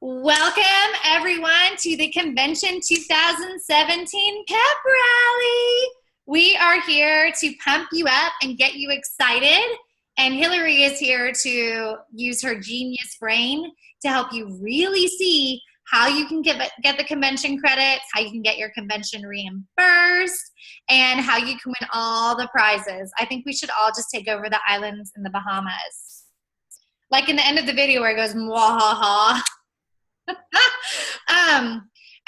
Welcome, everyone, to the Convention 2017 Pep Rally. We are here to pump you up and get you excited, and Hillary is here to use her genius brain to help you really see how you can get the convention credits, how you can get your convention reimbursed, and how you can win all the prizes. I think we should all just take over the islands in the Bahamas. Like in the end of the video where it goes, mwahaha.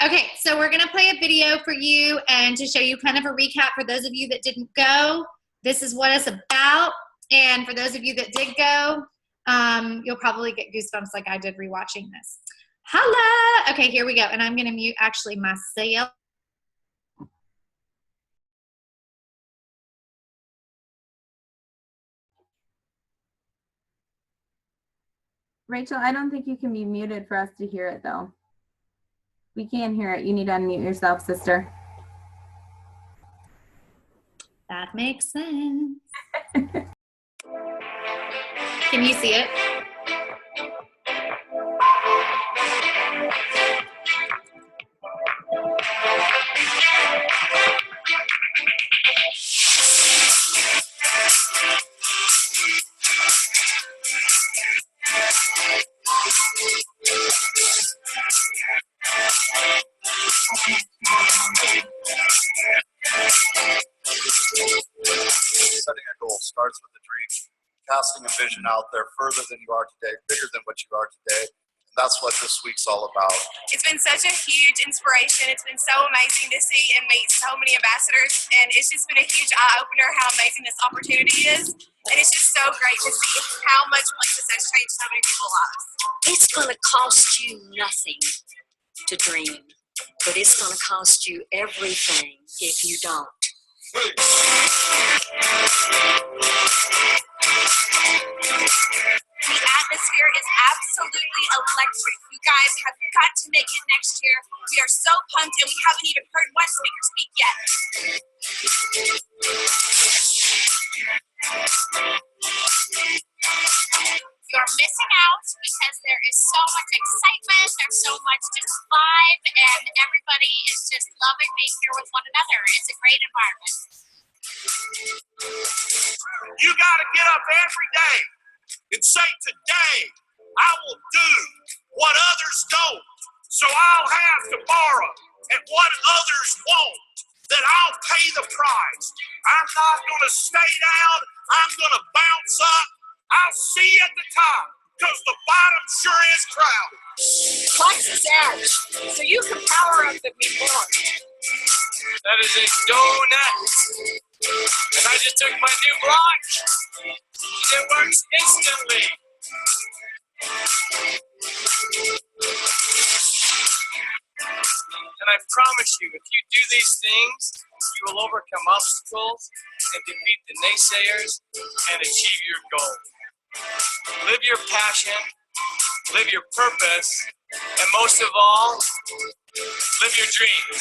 Okay, so we're gonna play a video for you and to show you kind of a recap for those of you that didn't go. This is what it's about, and for those of you that did go, you'll probably get goosebumps like I did rewatching this. Holla! Okay, here we go, and I'm gonna mute actually myself. Rachel, I don't think you can be muted for us to hear it, though. We can't hear it. You need to unmute yourself, sister. That makes sense. Can you see it? Setting a goal starts with a dream, casting a vision out there further than you are today, bigger than what you are today. And that's what this week's all about. It's been such a huge inspiration. It's been so amazing to see and meet so many ambassadors, and it's just been a huge eye-opener how amazing this opportunity is. And it's just so great to see how much Plexus has changed so many people's lives. It's going to cost you nothing to dream, but it's going to cost you everything if you don't. The atmosphere is absolutely electric. You guys have got to make it next year. We are so pumped, and we haven't even heard one speaker speak yet. You're missing out because there is so much excitement, there's so much just vibe, and everybody is just loving being here with one another. It's a great environment. You got to get up every day and say, today I will do what others don't, so I'll have tomorrow, and what others won't, that I'll pay the price. I'm not going to stay down. I'm going to bounce up. I'll see you at the top, because the bottom sure is crowded. Plexus Edge, so you can power up and be more. That is a donut. And I just took my new block. It works instantly. And I promise you, if you do these things, you will overcome obstacles and defeat the naysayers and achieve your goal. Live your passion, live your purpose, and most of all, live your dreams.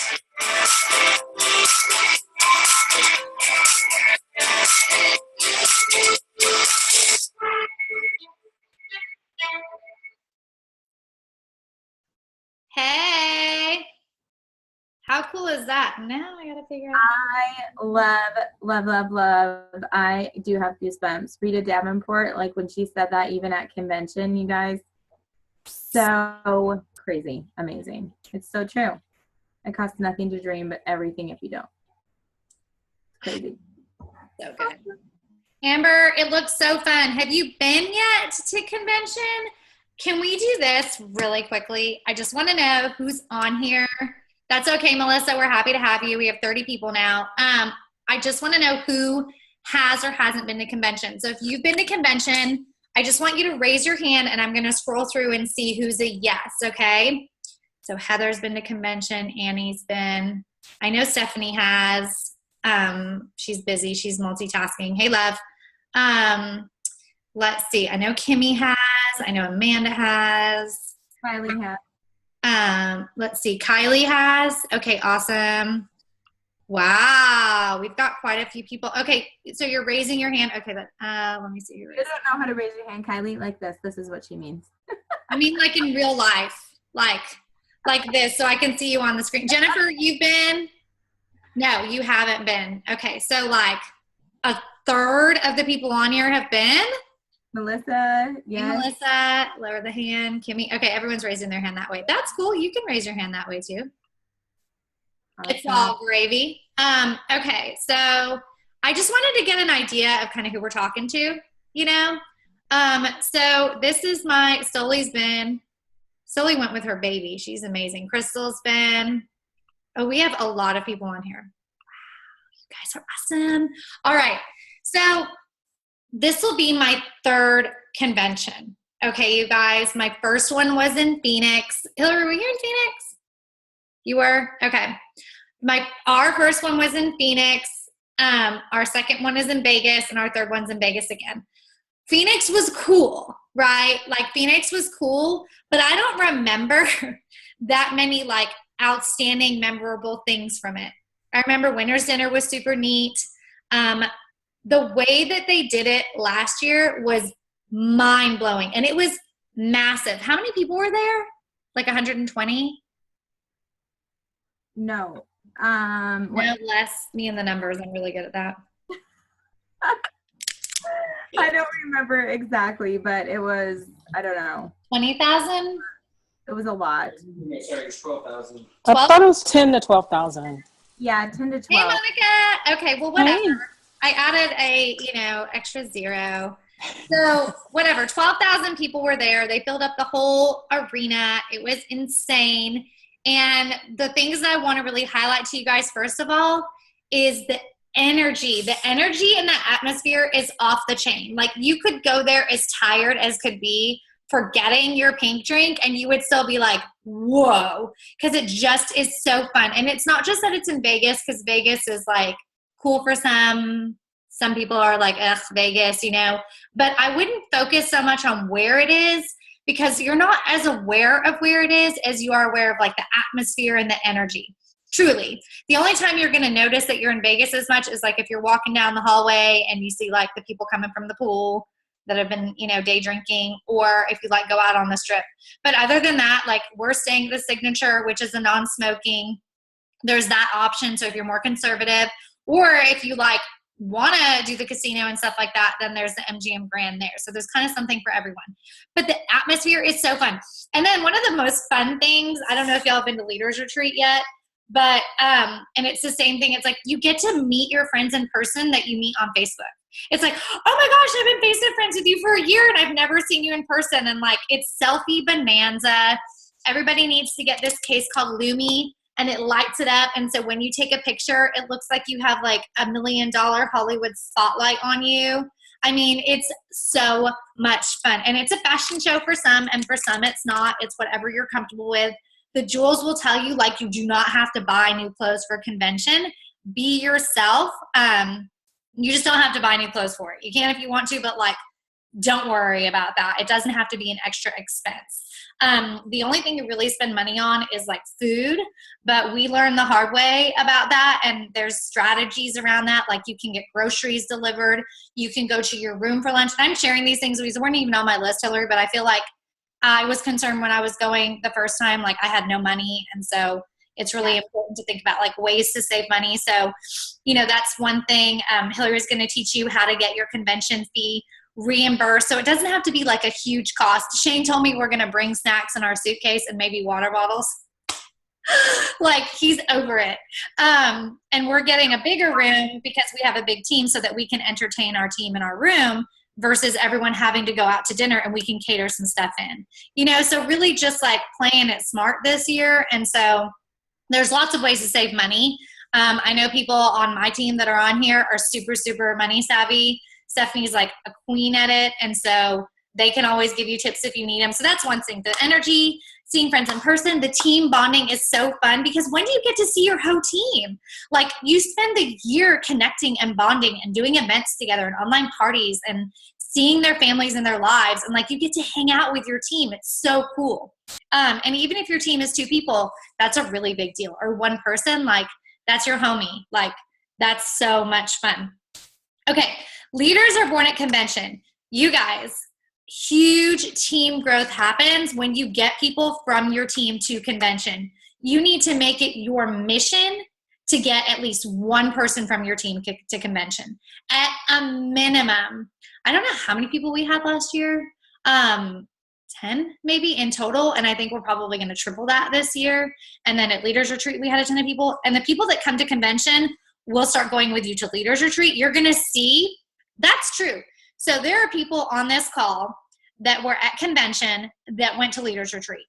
Hey, how cool is that? Now I gotta figure out. I love. I do have goosebumps. Rita Davenport, like when she said that even at convention, you guys, so crazy, amazing. It's so true. It costs nothing to dream, but everything if you don't. It's crazy. So good. Amber, it looks so fun. Have you been yet to convention? Can we do this really quickly? I just want to know who's on here. That's okay, Melissa. We're happy to have you. We have 30 people now. I just want to know who has or hasn't been to convention. So if you've been to convention, I just want you to raise your hand, and I'm going to scroll through and see who's a yes, okay? So Heather's been to convention. Annie's been. I know Stephanie has. She's busy. She's multitasking. Hey, love. Let's see. I know Kimmy has. I know Amanda has. Kylie has. Let's see. Kylie has. Okay, awesome. Wow, we've got quite a few people. Okay, so you're raising your hand. Okay, but let me see. You don't know how to raise your hand, Kylie. Like this. This is what she means. I mean, like in real life. like this so I can see you on the screen. Jennifer, you've been? No, you haven't been. Okay, so like a third of the people on here have been. Melissa, Hey, yes. Melissa, lower the hand. Kimmy, okay, everyone's raising their hand that way. That's cool. You can raise your hand that way too. It's all gravy. Okay, so I just wanted to get an idea of kind of who we're talking to, you know? So this is Stoli's been. Stoli went with her baby. She's amazing. Crystal's been. Oh, we have a lot of people on here. Wow, you guys are awesome. All right, so this will be my third convention. Okay, you guys, my first one was in Phoenix. Hillary, were you in Phoenix? You were? Okay. Our first one was in Phoenix. Our second one is in Vegas, and our third one's in Vegas again. Phoenix was cool, right? Like Phoenix was cool, but I don't remember that many like outstanding, memorable things from it. I remember Winter's Dinner was super neat. The way that they did it last year was mind-blowing, and it was massive. How many people were there? Like 120? No. No, less. Me and the numbers. I'm really good at that. I don't remember exactly, but it was, I don't know. 20,000? It was a lot. Sorry, it's 12,000. I thought it was 10 to 12,000. Yeah, 10 to 12. Hey, Monica. Okay, well, whatever. Hey. I added a, extra zero. So whatever, 12,000 people were there. They filled up the whole arena. It was insane. And the things that I want to really highlight to you guys, first of all, is the energy. The energy in that atmosphere is off the chain. Like you could go there as tired as could be, forgetting your pink drink, and you would still be like, whoa, because it just is so fun. And it's not just that it's in Vegas, because Vegas is like cool for some. Some people are like, ugh, Vegas, but I wouldn't focus so much on where it is, because you're not as aware of where it is as you are aware of like the atmosphere and the energy. Truly. The only time you're going to notice that you're in Vegas as much is like if you're walking down the hallway and you see like the people coming from the pool that have been, day drinking, or if you like go out on the strip. But other than that, like we're staying at the Signature, which is a non-smoking. There's that option. So if you're more conservative, or if you like want to do the casino and stuff like that, then there's the MGM Grand there. So there's kind of something for everyone. But the atmosphere is so fun. And then one of the most fun things, I don't know if y'all have been to Leaders Retreat yet, but and it's the same thing. It's like you get to meet your friends in person that you meet on Facebook. It's like, oh my gosh, I've been Facebook friends with you for a year and I've never seen you in person. And like it's selfie bonanza. Everybody needs to get this case called Lumi, and it lights it up. And so when you take a picture, it looks like you have like $1 million Hollywood spotlight on you. I mean, it's so much fun. And it's a fashion show for some, and for some it's not. It's whatever you're comfortable with. The jewels will tell you, like, you do not have to buy new clothes for convention. Be yourself. You just don't have to buy new clothes for it. You can if you want to, but like, don't worry about that. It doesn't have to be an extra expense. The only thing you really spend money on is like food, but we learned the hard way about that. And there's strategies around that. Like you can get groceries delivered. You can go to your room for lunch. I'm sharing these things. These weren't even on my list, Hillary, but I feel like I was concerned when I was going the first time, like I had no money. And so it's really important to think about like ways to save money. So, that's one thing. Hillary's going to teach you how to get your convention fee reimbursed. So it doesn't have to be like a huge cost. Shane told me we're going to bring snacks in our suitcase and maybe water bottles. Like he's over it. And we're getting a bigger room because we have a big team so that we can entertain our team in our room versus everyone having to go out to dinner, and we can cater some stuff in, so really just like playing it smart this year. And so there's lots of ways to save money. I know people on my team that are on here are super, super money savvy. Stephanie's like a queen at it. And so they can always give you tips if you need them. So that's one thing. The energy, seeing friends in person, the team bonding is so fun, because when do you get to see your whole team? Like you spend the year connecting and bonding and doing events together and online parties and seeing their families and their lives. And like you get to hang out with your team. It's so cool. And even if your team is 2 people, that's a really big deal. Or 1 person, like that's your homie. Like that's so much fun. Okay. Leaders are born at convention. You guys, huge team growth happens when you get people from your team to convention. You need to make it your mission to get at least one person from your team to convention at a minimum. I don't know how many people we had last year. 10 maybe in total. And I think we're probably going to triple that this year. And then at Leaders Retreat, we had a ton of people. And the people that come to convention will start going with you to Leaders Retreat. You're going to see that's true. So there are people on this call that were at convention that went to Leaders Retreat.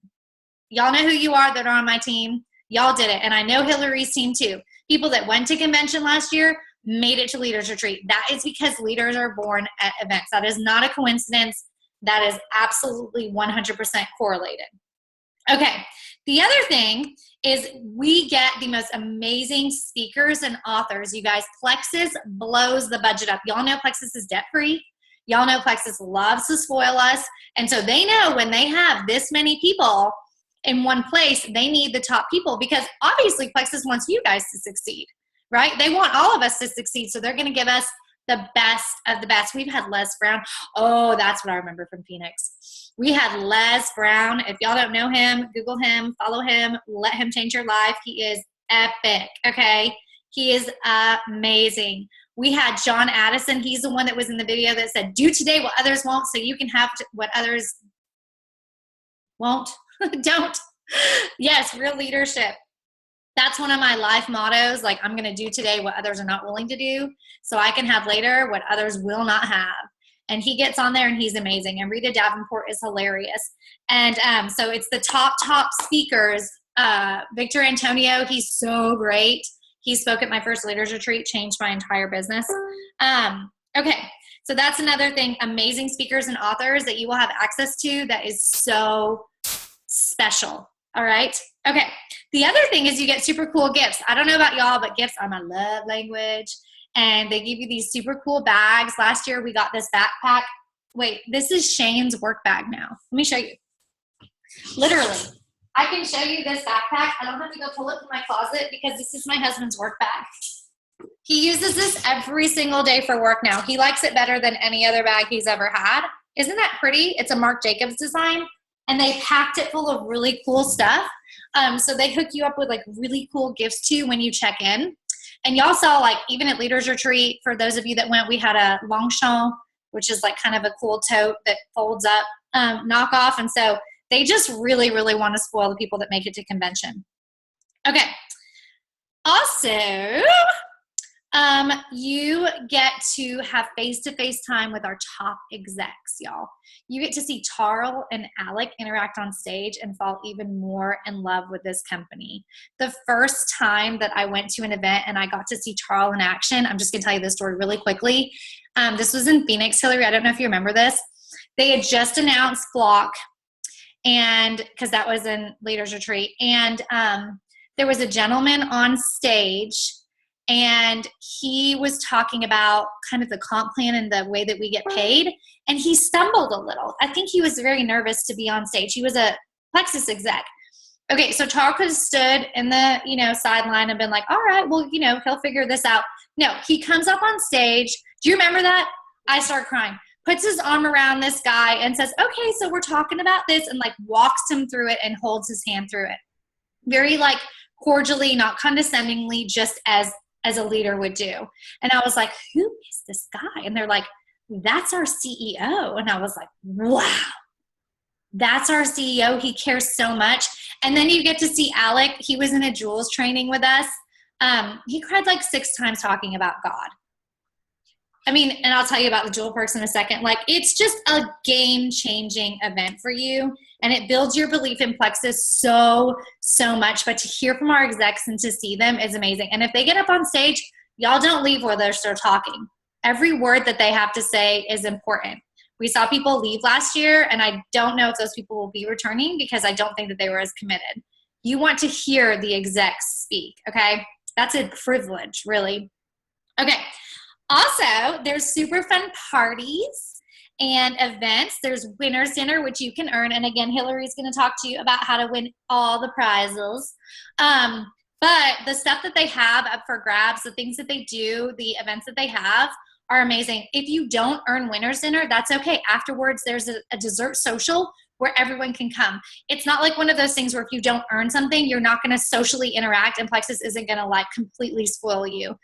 Y'all know who you are that are on my team. Y'all did it. And I know Hillary's team too. People that went to convention last year made it to Leaders Retreat. That is because leaders are born at events. That is not a coincidence. That is absolutely 100% correlated. Okay, the other thing is we get the most amazing speakers and authors. You guys, Plexus blows the budget up. Y'all know Plexus is debt-free. Y'all know Plexus loves to spoil us. And so they know when they have this many people in one place, they need the top people because obviously Plexus wants you guys to succeed, right? They want all of us to succeed. So they're going to give us the best of the best. We've had Les Brown. Oh, that's what I remember from Phoenix. We had Les Brown. If y'all don't know him, Google him, follow him, let him change your life. He is epic, okay? He is amazing. We had John Addison. He's the one that was in the video that said, do today what others won't so you can have what others won't. Don't. Yes, real leadership. That's one of my life mottos. Like, I'm going to do today what others are not willing to do so I can have later what others will not have. And he gets on there and he's amazing. And Rita Davenport is hilarious. And so it's the top speakers. Victor Antonio, he's so great. He spoke at my first Leaders Retreat, changed my entire business. Okay, so that's another thing. Amazing speakers and authors that you will have access to that is so special. All right. Okay. The other thing is you get super cool gifts. I don't know about y'all, but gifts are my love language. And they give you these super cool bags. Last year we got this backpack. Wait, this is Shane's work bag now. Let me show you. Literally. I can show you this backpack. I don't have to go pull it from my closet because this is my husband's work bag. He uses this every single day for work now. He likes it better than any other bag he's ever had. Isn't that pretty? It's a Marc Jacobs design. And they packed it full of really cool stuff. So they hook you up with like really cool gifts too when you check in. And y'all saw like even at Leaders Retreat, for those of you that went, we had a Longchamp, which is like kind of a cool tote that folds up knockoff. And so they just really, really want to spoil the people that make it to convention. Okay. Also, you get to have face-to-face time with our top execs, y'all. You get to see Tarl and Alec interact on stage and fall even more in love with this company. The first time that I went to an event and I got to see Tarl in action, I'm just going to tell you this story really quickly. This was in Phoenix, Hillary. I don't know if you remember this. They had just announced Flock, and because that was in Leaders Retreat. And there was a gentleman on stage, and he was talking about kind of the comp plan and the way that we get paid. And he stumbled a little. I think he was very nervous to be on stage. He was a Plexus exec. Okay, so Tarl could have stood in the, sideline and been like, all right, well, he'll figure this out. No, he comes up on stage. Do you remember that? I start crying. Puts his arm around this guy and says, okay, so we're talking about this, and like walks him through it and holds his hand through it. Very like cordially, not condescendingly, just as a leader would do. And I was like, who is this guy? And they're like, that's our CEO. And I was like, wow, that's our CEO. He cares so much. And then you get to see Alec. He was in a Jules training with us. He cried like 6 times talking about God. I mean, and I'll tell you about the Jewel Perks in a second. Like, it's just a game-changing event for you, and it builds your belief in Plexus so, so much. But to hear from our execs and to see them is amazing. And if they get up on stage, y'all don't leave where they're still talking. Every word that they have to say is important. We saw people leave last year, and I don't know if those people will be returning because I don't think that they were as committed. You want to hear the execs speak, okay? That's a privilege, really. Okay. Also, there's super fun parties and events. There's winner's dinner, which you can earn. And again, Hillary's going to talk to you about how to win all the prizes. But the stuff that they have up for grabs, the things that they do, the events that they have are amazing. If you don't earn winner's dinner, that's okay. Afterwards, there's a dessert social where everyone can come. It's not like one of those things where if you don't earn something, you're not going to socially interact and Plexus isn't going to like completely spoil you.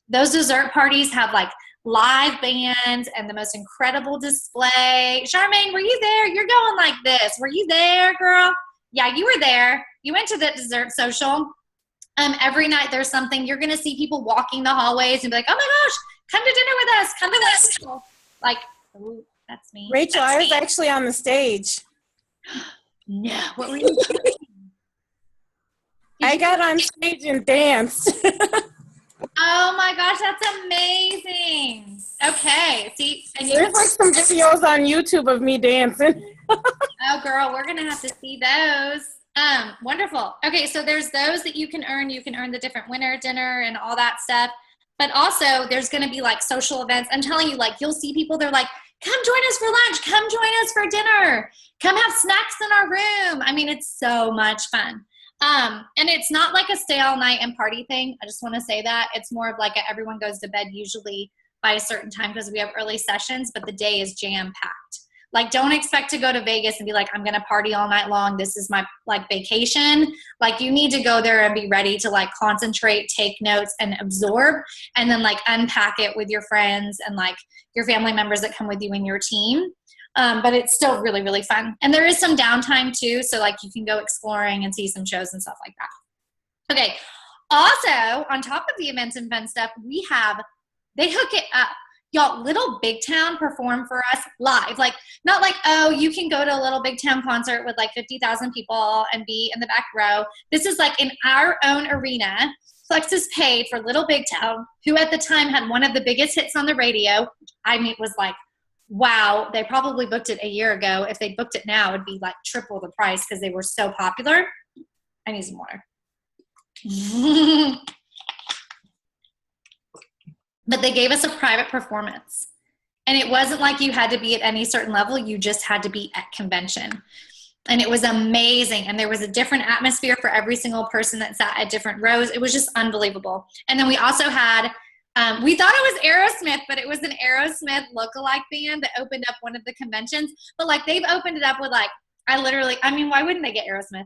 Those dessert parties have like live bands and the most incredible display. Charmaine, were you there? You're going like this. Were you there, girl? Yeah, you were there. You went to the dessert social. Every night there's something. You're going to see people walking the hallways and be like, oh my gosh, come to dinner with us. Come to this. Like, ooh, that's me. Rachel, That's I was me. actually on the stage. No, what were you doing? I got on stage and danced. Oh my gosh, that's amazing. Okay, see, and There's like some videos on YouTube of me dancing. oh girl, we're gonna have to see those. Wonderful. Okay, so there's those that you can earn. You can earn the different winner dinner and all that stuff. But also there's gonna be like social events. I'm telling you, like you'll see people, they're like, come join us for lunch, come join us for dinner, come have snacks in our room. I mean, it's so much fun. And it's not like a stay all night and party thing. I just want to say that. It's more of like everyone goes to bed usually by a certain time because we have early sessions, but the day is jam-packed. Like, don't expect to go to Vegas and be like, I'm going to party all night long. This is my like vacation. Like, you need to go there and be ready to like concentrate, take notes, and absorb, and then like unpack it with your friends and like your family members that come with you and your team. But it's still really, really fun. And there is some downtime too. So like you can go exploring and see some shows and stuff like that. Okay. Also, on top of the events and fun stuff, they hook it up. Y'all, Little Big Town perform for us live. Like, not like, oh, you can go to a Little Big Town concert with like 50,000 people and be in the back row. This is like in our own arena. Plexus paid for Little Big Town, who at the time had one of the biggest hits on the radio. I mean, it was like, wow, they probably booked it a year ago. If they booked it now, it'd be like triple the price because they were so popular. I need some water. But they gave us a private performance. And it wasn't like you had to be at any certain level. You just had to be at convention. And it was amazing. And there was a different atmosphere for every single person that sat at different rows. It was just unbelievable. And then we also had we thought it was Aerosmith, but it was an Aerosmith lookalike band that opened up one of the conventions. But like they've opened it up with like, I mean, why wouldn't they get Aerosmith?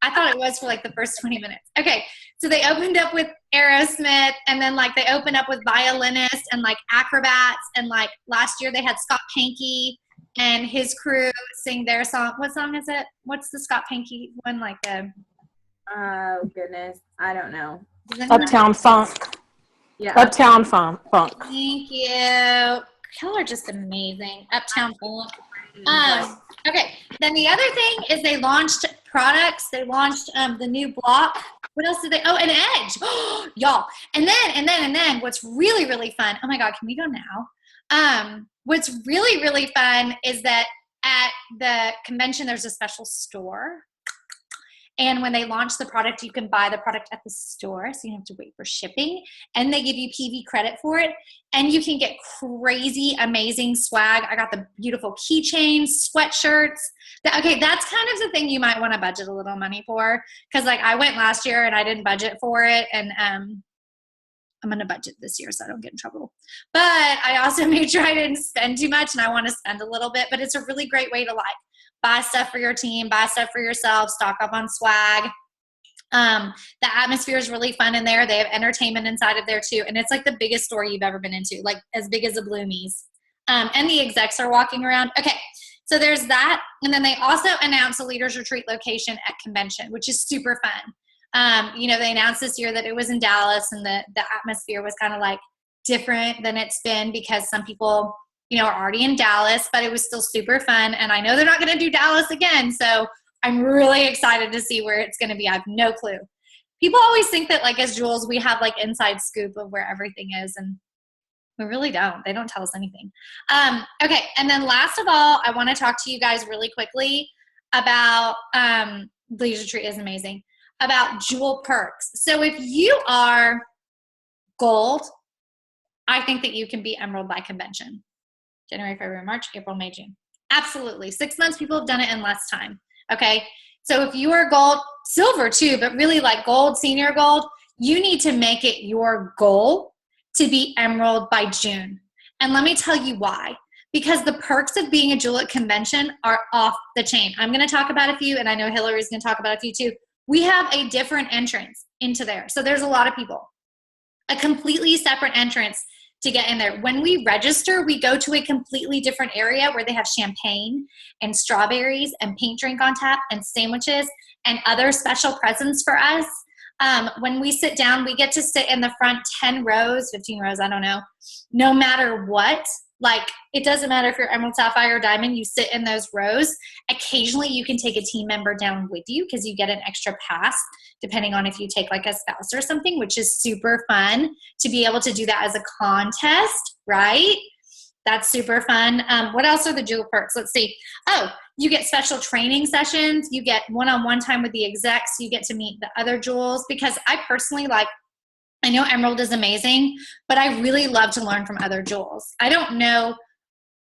I thought it was for like the first 20 minutes. Okay, so they opened up with Aerosmith, and then like they opened up with violinists and like acrobats, and like last year they had Scott Pankey and his crew sing their song. What song is it? What's the Scott Pankey one? Like the Oh goodness, I don't know. Uptown Funk. Yeah. Uptown Funk. Thank you. Y'all are just amazing. Uptown Funk. Okay. Then the other thing is they launched products. They launched the new block. What else did they? Oh, an Edge. Y'all. And then what's really, really fun. Oh my God, can we go now? What's really, really fun is that at the convention, there's a special store. And when they launch the product, you can buy the product at the store, so you don't have to wait for shipping. And they give you PV credit for it. And you can get crazy, amazing swag. I got the beautiful keychains, sweatshirts. Okay, that's kind of the thing you might want to budget a little money for. Because like I went last year and I didn't budget for it. And I'm going to budget this year so I don't get in trouble. But I also made sure I didn't spend too much, and I want to spend a little bit. But it's a really great way to like buy stuff for your team, buy stuff for yourself, stock up on swag. The atmosphere is really fun in there. They have entertainment inside of there too. And it's like the biggest store you've ever been into, like as big as a Bloomies. And the execs are walking around. Okay, so there's that. And then they also announced a Leaders Retreat location at convention, which is super fun. You know, they announced this year that it was in Dallas, and the atmosphere was kind of like different than it's been because some people, you know, are already in Dallas, but it was still super fun. And I know they're not going to do Dallas again. So I'm really excited to see where it's going to be. I have no clue. People always think that like as Jules, we have like inside scoop of where everything is. And we really don't. They don't tell us anything. Okay. And then last of all, I want to talk to you guys really quickly about Leisure Retreat is amazing, about Jewel Perks. So if you are gold, I think that you can be Emerald by convention. January, February, March, April, May, June. Absolutely. 6 months, people have done it in less time. Okay. So if you are gold, silver too, but really like gold, senior gold, you need to make it your goal to be Emerald by June. And let me tell you why. Because the perks of being a jewel at convention are off the chain. I'm going to talk about a few, and I know Hillary's going to talk about a few too. We have a different entrance into there. So there's a lot of people. A completely separate entrance to get in there. When we register, we go to a completely different area where they have champagne and strawberries and paint drink on tap and sandwiches and other special presents for us. When we sit down, we get to sit in the front 10 rows, 15 rows, I don't know, no matter what. Like, it doesn't matter if you're Emerald, Sapphire, or Diamond, you sit in those rows. Occasionally, you can take a team member down with you because you get an extra pass, depending on if you take like a spouse or something, which is super fun to be able to do that as a contest, right? That's super fun. What else are the jewel perks? Let's see. Oh, you get special training sessions. You get one-on-one time with the execs. You get to meet the other jewels, because I personally I know Emerald is amazing, but I really love to learn from other jewels. I don't know.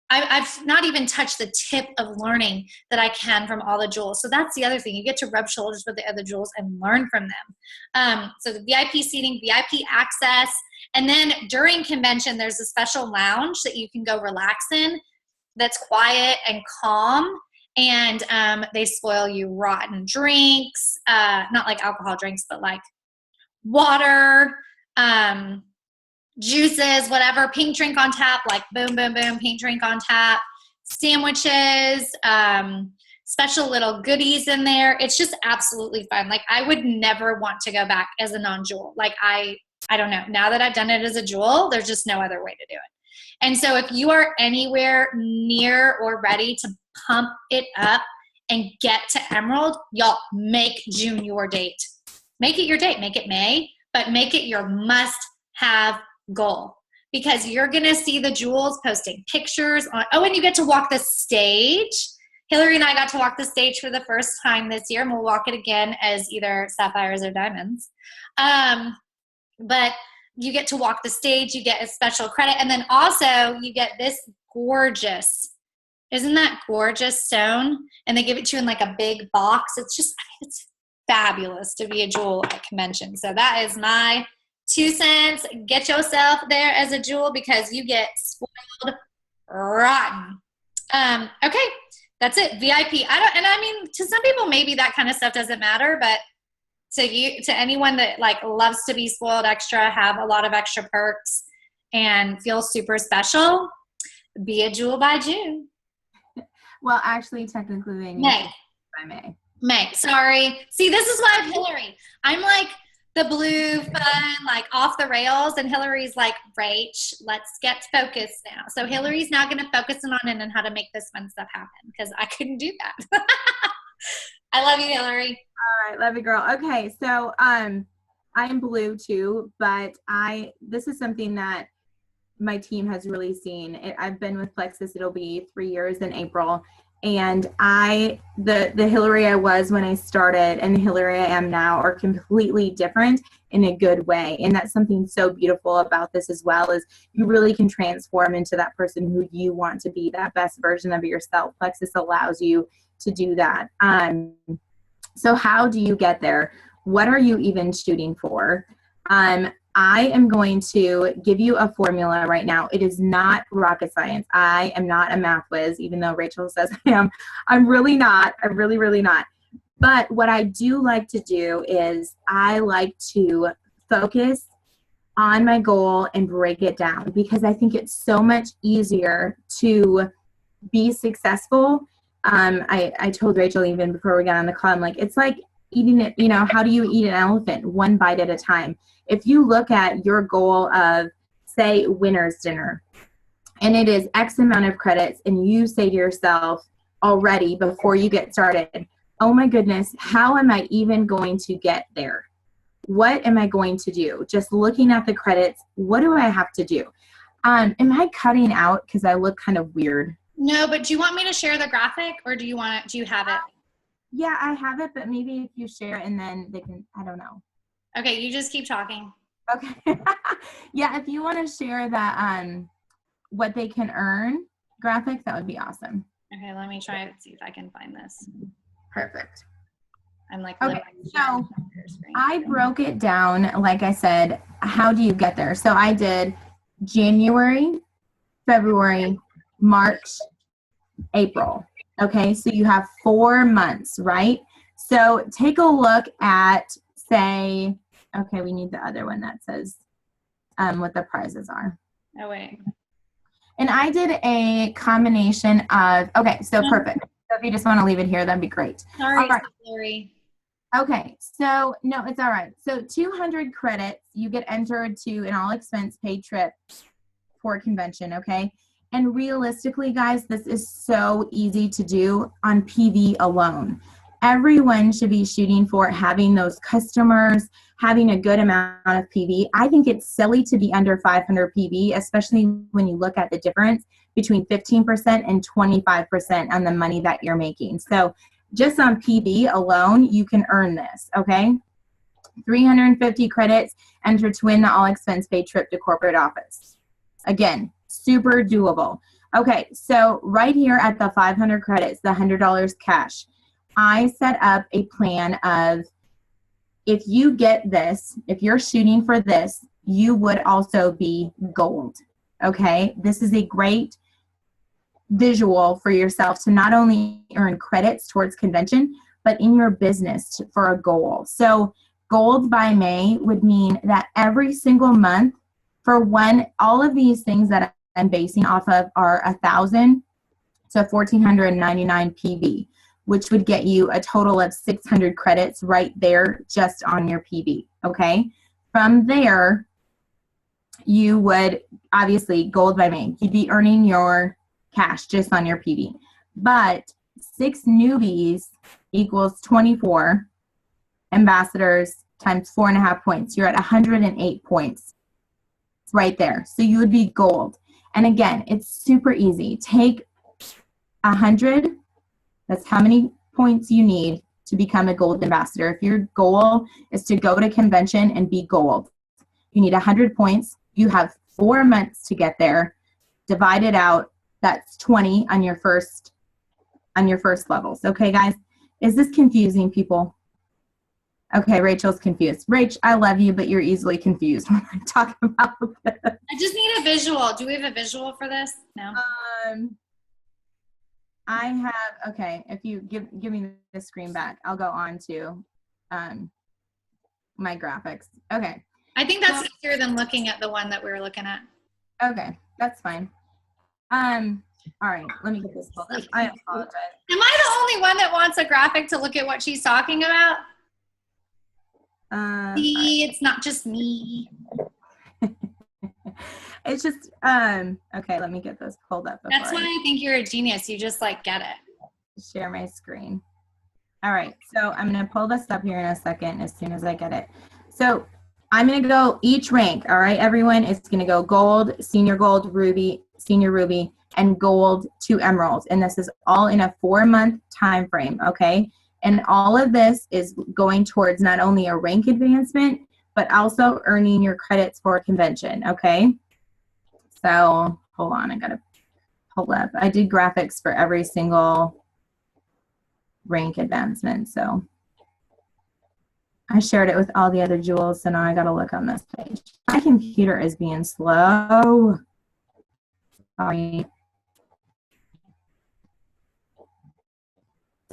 I've not even touched the tip of learning that I can from all the jewels. So that's the other thing. You get to rub shoulders with the other jewels and learn from them. So the VIP seating, VIP access. And then during convention, there's a special lounge that you can go relax in that's quiet and calm. And they spoil you rotten drinks, not like alcohol drinks, but like water, juices, whatever, pink drink on tap, like boom, boom, boom, pink drink on tap, sandwiches, special little goodies in there. It's just absolutely fun. Like, I would never want to go back as a non-jewel. Like, I don't know. Now that I've done it as a jewel, there's just no other way to do it. And so if you are anywhere near or ready to pump it up and get to Emerald, y'all, make June your date. Make it your date. Make it May, but make it your must-have goal, because you're going to see the jewels posting pictures on, and you get to walk the stage. Hillary and I got to walk the stage for the first time this year, and we'll walk it again as either sapphires or diamonds. But you get to walk the stage, you get a special credit, and then also you get this gorgeous, isn't that gorgeous stone? And they give it to you in like a big box. It's fabulous to be a jewel at convention. So that is my 2 cents. Get yourself there as a jewel, because you get spoiled rotten. Okay, that's it. VIP. I mean, to some people maybe that kind of stuff doesn't matter, but to anyone that like loves to be spoiled extra, have a lot of extra perks, and feel super special, be a jewel by June. Well, actually, technically, they need May. by May. May. Sorry. See, this is why I'm Hillary. I'm like the blue fun, like off the rails, and Hillary's like, Rach, let's get focused now. So Hillary's now going to focus in on it and how to make this fun stuff happen, because I couldn't do that. I love you, Hillary. All right, love you, girl. Okay, so I'm blue too, but this is something that my team has really seen. I've been with Plexus, it'll be 3 years in April, and the Hillary I was when I started and the Hillary I am now are completely different in a good way. And that's something so beautiful about this as well, is you really can transform into that person who you want to be, that best version of yourself. Plexus allows you to do that. So how do you get there? What are you even shooting for? I am going to give you a formula right now. It is not rocket science. I am not a math whiz, even though Rachel says I am. I'm really not. I'm really, really not. But what I do like to do is I like to focus on my goal and break it down, because I think it's so much easier to be successful. I told Rachel even before we got on the call, I'm like, it's like eating it, how do you eat an elephant? One bite at a time. If you look at your goal of, say, winner's dinner, and it is X amount of credits, and you say to yourself already before you get started, oh my goodness, how am I even going to get there? What am I going to do? Just looking at the credits, what do I have to do? Am I cutting out because I look kind of weird? No, but do you want me to share the graphic, or do you have it? Yeah, I have it, but maybe if you share and then they can, I don't know. Okay, you just keep talking. Okay. Yeah, if you want to share that what they can earn graphic, that would be awesome. Okay, let me try and see if I can find this. Perfect. I'm like, okay, so I broke it down, like I said, how do you get there? So I did January, February, March, April. Okay, so you have 4 months, right? So take a look at, say, okay, we need the other one that says what the prizes are. Oh, wait. And I did a combination of, okay, so perfect. So if you just want to leave it here, that'd be great. Sorry, All right. Lori. Okay, so no, it's all right. So 200 credits, you get entered to an all expense paid trip for convention, okay? And realistically, guys, this is so easy to do on PV alone. Everyone should be shooting for having those customers, having a good amount of PV. I think it's silly to be under 500 PV, especially when you look at the difference between 15% and 25% on the money that you're making. So just on PV alone, you can earn this, okay? 350 credits, enter to win the all expense paid trip to corporate office. Again, super doable. Okay, so right here at the 500 credits, the $100 cash, I set up a plan of, if you get this, if you're shooting for this, you would also be gold, okay? This is a great visual for yourself to not only earn credits towards convention, but in your business for a goal. So gold by May would mean that every single month for one, all of these things that I'm basing off of are 1,000 to 1,499 PV, which would get you a total of 600 credits right there just on your PV, okay? From there, you would, obviously, gold by May, you'd be earning your cash just on your PV. But 6 newbies equals 24 ambassadors times 4.5 points. You're at 108 points right there. So you would be gold. And again, it's super easy. Take 100, that's how many points you need to become a gold ambassador. If your goal is to go to convention and be gold, you need 100 points. You have 4 months to get there. Divide it out. That's 20 on your first levels. Okay, guys? Is this confusing, people? Okay, Rachel's confused. Rach, I love you, but you're easily confused when I talk about this. I just need a visual. Do we have a visual for this? No. I have, okay, if you give me the screen back, I'll go on to my graphics. Okay. I think that's easier than looking at the one that we were looking at. Okay, that's fine. All right, let me get this pulled up. I apologize. Am I the only one that wants a graphic to look at what she's talking about? See, it's not just me. It's just, okay, let me get this pulled up. That's why I think you're a genius. You just like get it. Share my screen. All right, so I'm gonna pull this up here in a second as soon as I get it. So I'm gonna go each rank, all right, everyone? It's gonna go gold, senior gold, ruby, senior ruby, and gold to emerald. And this is all in a 4-month time frame, okay? And all of this is going towards not only a rank advancement, but also earning your credits for a convention, okay? So hold on, I gotta pull up. I did graphics for every single rank advancement, so I shared it with all the other jewels, so now I gotta look on this page. My computer is being slow. Sorry.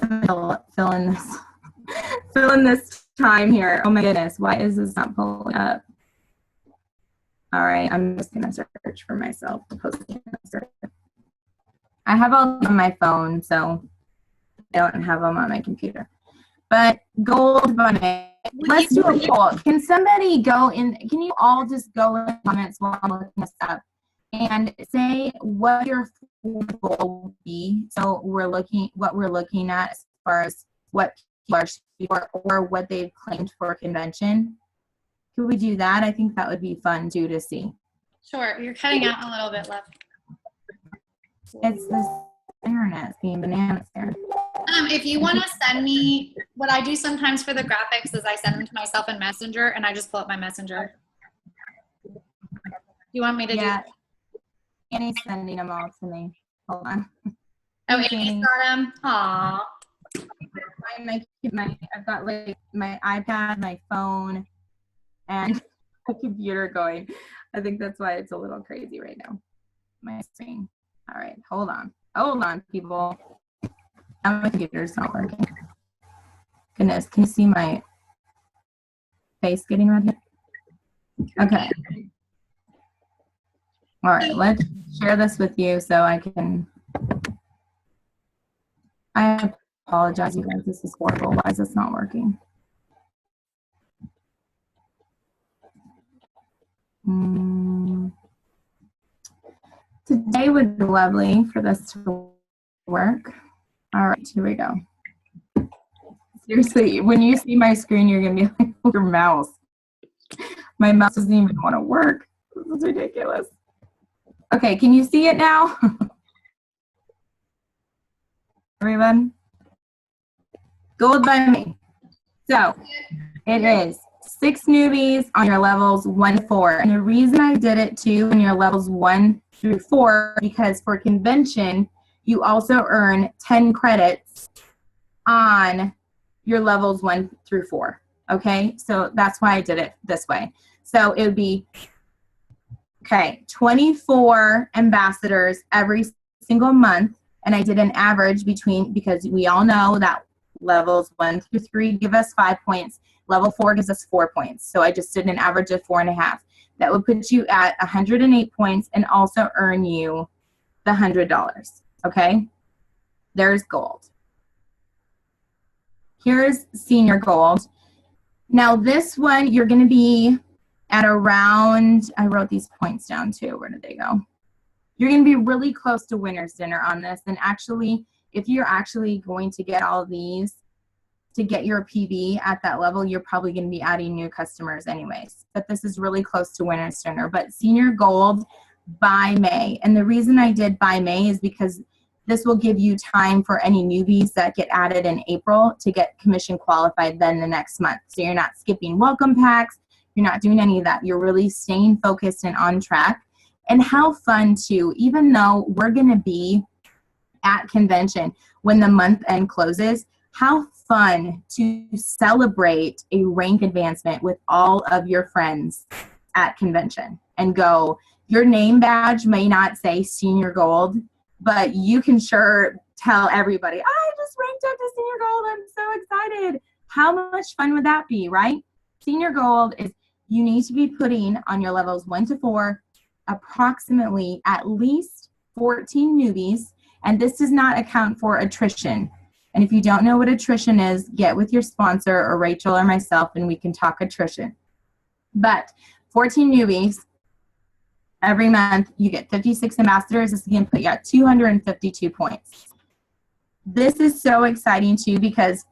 Fill in this time here. Oh my goodness, why is this not pulling up? All right, I'm just gonna search for myself. I have all on my phone, so I don't have them on my computer. But gold money. Let's do a poll. Can somebody go in? Can you all just go in the comments while I'm looking this up and say what your goal would be? So what we're looking at as far as what people are shooting for or what they've claimed for a convention. Could we do that? I think that would be fun too to see. Sure, you're cutting out a little bit left. It's this internet being bananas here. If you want to send me, what I do sometimes for the graphics is I send them to myself in Messenger and I just pull up my Messenger. You want me to do? Annie's sending them all to me. Hold on. Oh, Annie's got them. Aw. I've got like my iPad, my phone, and my computer going. I think that's why it's a little crazy right now. My screen. All right, hold on. Hold on, people. Now my computer's not working. Goodness, can you see my face getting red here? Okay. All right, let's share this with you so I can. I apologize, you guys. This is horrible. Why is this not working? Today would be lovely for this to work. All right, here we go. Seriously, when you see my screen, you're gonna be like, your mouse. My mouse doesn't even want to work. This is ridiculous. Okay, can you see it now? Everyone? Gold by me. So it is 6 newbies on your levels 1 to 4. And the reason I did it too on your levels 1 through 4, because for convention, you also earn 10 credits on your levels 1 through 4. Okay, so that's why I did it this way. So it would be, okay, 24 ambassadors every single month. And I did an average between, because we all know that levels 1 through 3 give us 5 points. Level 4 gives us 4 points. So I just did an average of 4.5. That would put you at 108 points and also earn you the $100. Okay? There's gold. Here's senior gold. Now this one, you're going to be at around, I wrote these points down too. Where did they go? You're going to be really close to winner's dinner on this. And actually, if you're actually going to get all of these to get your PB at that level, you're probably going to be adding new customers anyways. But this is really close to winner's dinner. But senior gold by May. And the reason I did by May is because this will give you time for any newbies that get added in April to get commission qualified then the next month. So you're not skipping welcome packs. You're not doing any of that. You're really staying focused and on track. And how fun too, even though we're going to be at convention when the month end closes, how fun to celebrate a rank advancement with all of your friends at convention and go, your name badge may not say senior gold, but you can sure tell everybody, I just ranked up to senior gold. I'm so excited. How much fun would that be, right? Senior gold is, you need to be putting on your levels 1 to 4 approximately at least 14 newbies, and this does not account for attrition. And if you don't know what attrition is, get with your sponsor or Rachel or myself and we can talk attrition. But 14 newbies every month, you get 56 ambassadors. This is going to put you at 252 points. This is so exciting too, because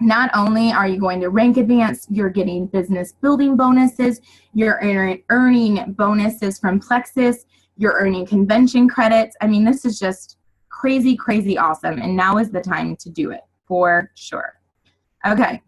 not only are you going to rank advance, you're getting business building bonuses, you're earning bonuses from Plexus, you're earning convention credits. I mean, this is just crazy, crazy awesome. And now is the time to do it for sure. Okay.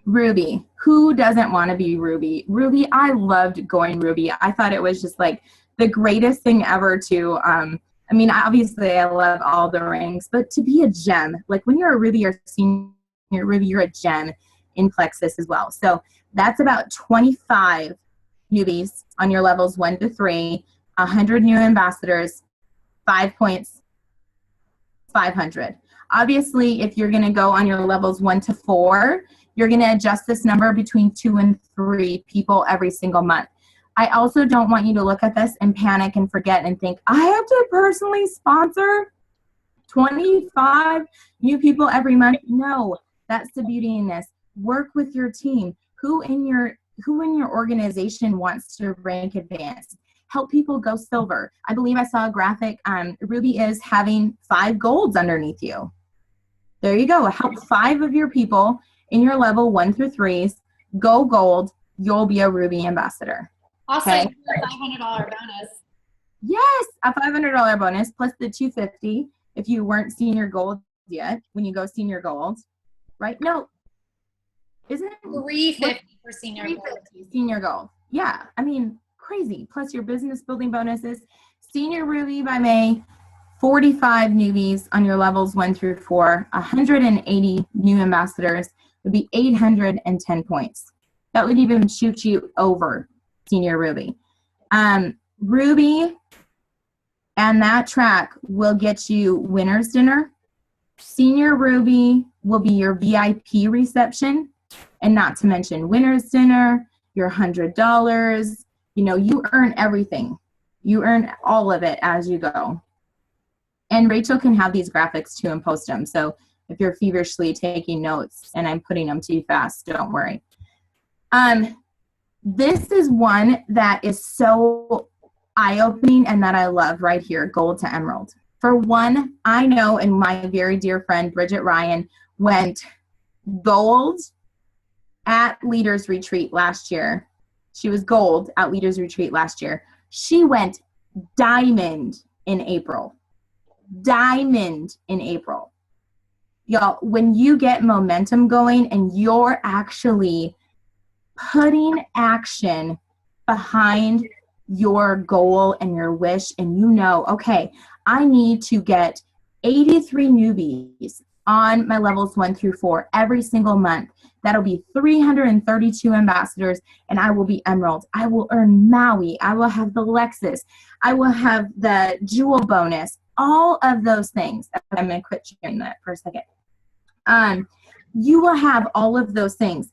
Ruby. Who doesn't want to be Ruby? Ruby, I loved going Ruby. I thought it was just like the greatest thing ever to, I mean, obviously I love all the ranks, but to be a gem, like when you're a Ruby or senior Ruby, you're a gem in Plexus as well. So that's about 25 newbies on your levels 1 to 3, 100 new ambassadors, 5 points, 500. Obviously, if you're going to go on your levels 1 to 4, you're going to adjust this number between 2 and 3 people every single month. I also don't want you to look at this and panic and forget and think, I have to personally sponsor 25 new people every month. No, that's the beauty in this. Work with your team. Who in your organization wants to rank advance? Help people go silver. I believe I saw a graphic. Ruby is having 5 golds underneath you. There you go. Help 5 of your people in your level 1 through 3s go gold. You'll be a Ruby ambassador. Also, Okay. a $500 bonus. Yes, a $500 bonus plus the $250 if you weren't senior gold yet. When you go senior gold, right? No, isn't it $350 for senior gold. $350 senior gold? Yeah, I mean, crazy. Plus your business building bonuses. Senior Ruby by May, 45 newbies on your levels 1 through 4, 180 new ambassadors would be 810 points. That would even shoot you over Senior Ruby. Ruby and that track will get you winner's dinner. Senior Ruby will be your VIP reception, and not to mention winner's dinner, your $100. You know, you earn everything. You earn all of it as you go. And Rachel can have these graphics too and post them. So if you're feverishly taking notes and I'm putting them too fast, don't worry. This is one that is so eye-opening and that I love right here, Gold to Emerald. For one, I know, and my very dear friend Bridget Ryan went gold at Leaders Retreat last year. She was gold at Leaders Retreat last year. She went diamond in April. Diamond in April. Y'all, when you get momentum going and you're actually putting action behind your goal and your wish, and you know, okay, I need to get 83 newbies on my levels 1 through 4 every single month. That'll be 332 ambassadors, and I will be Emerald. I will earn Maui. I will have the Lexus. I will have the Jewel bonus. All of those things. I'm going to quit sharing that for a second. You will have all of those things.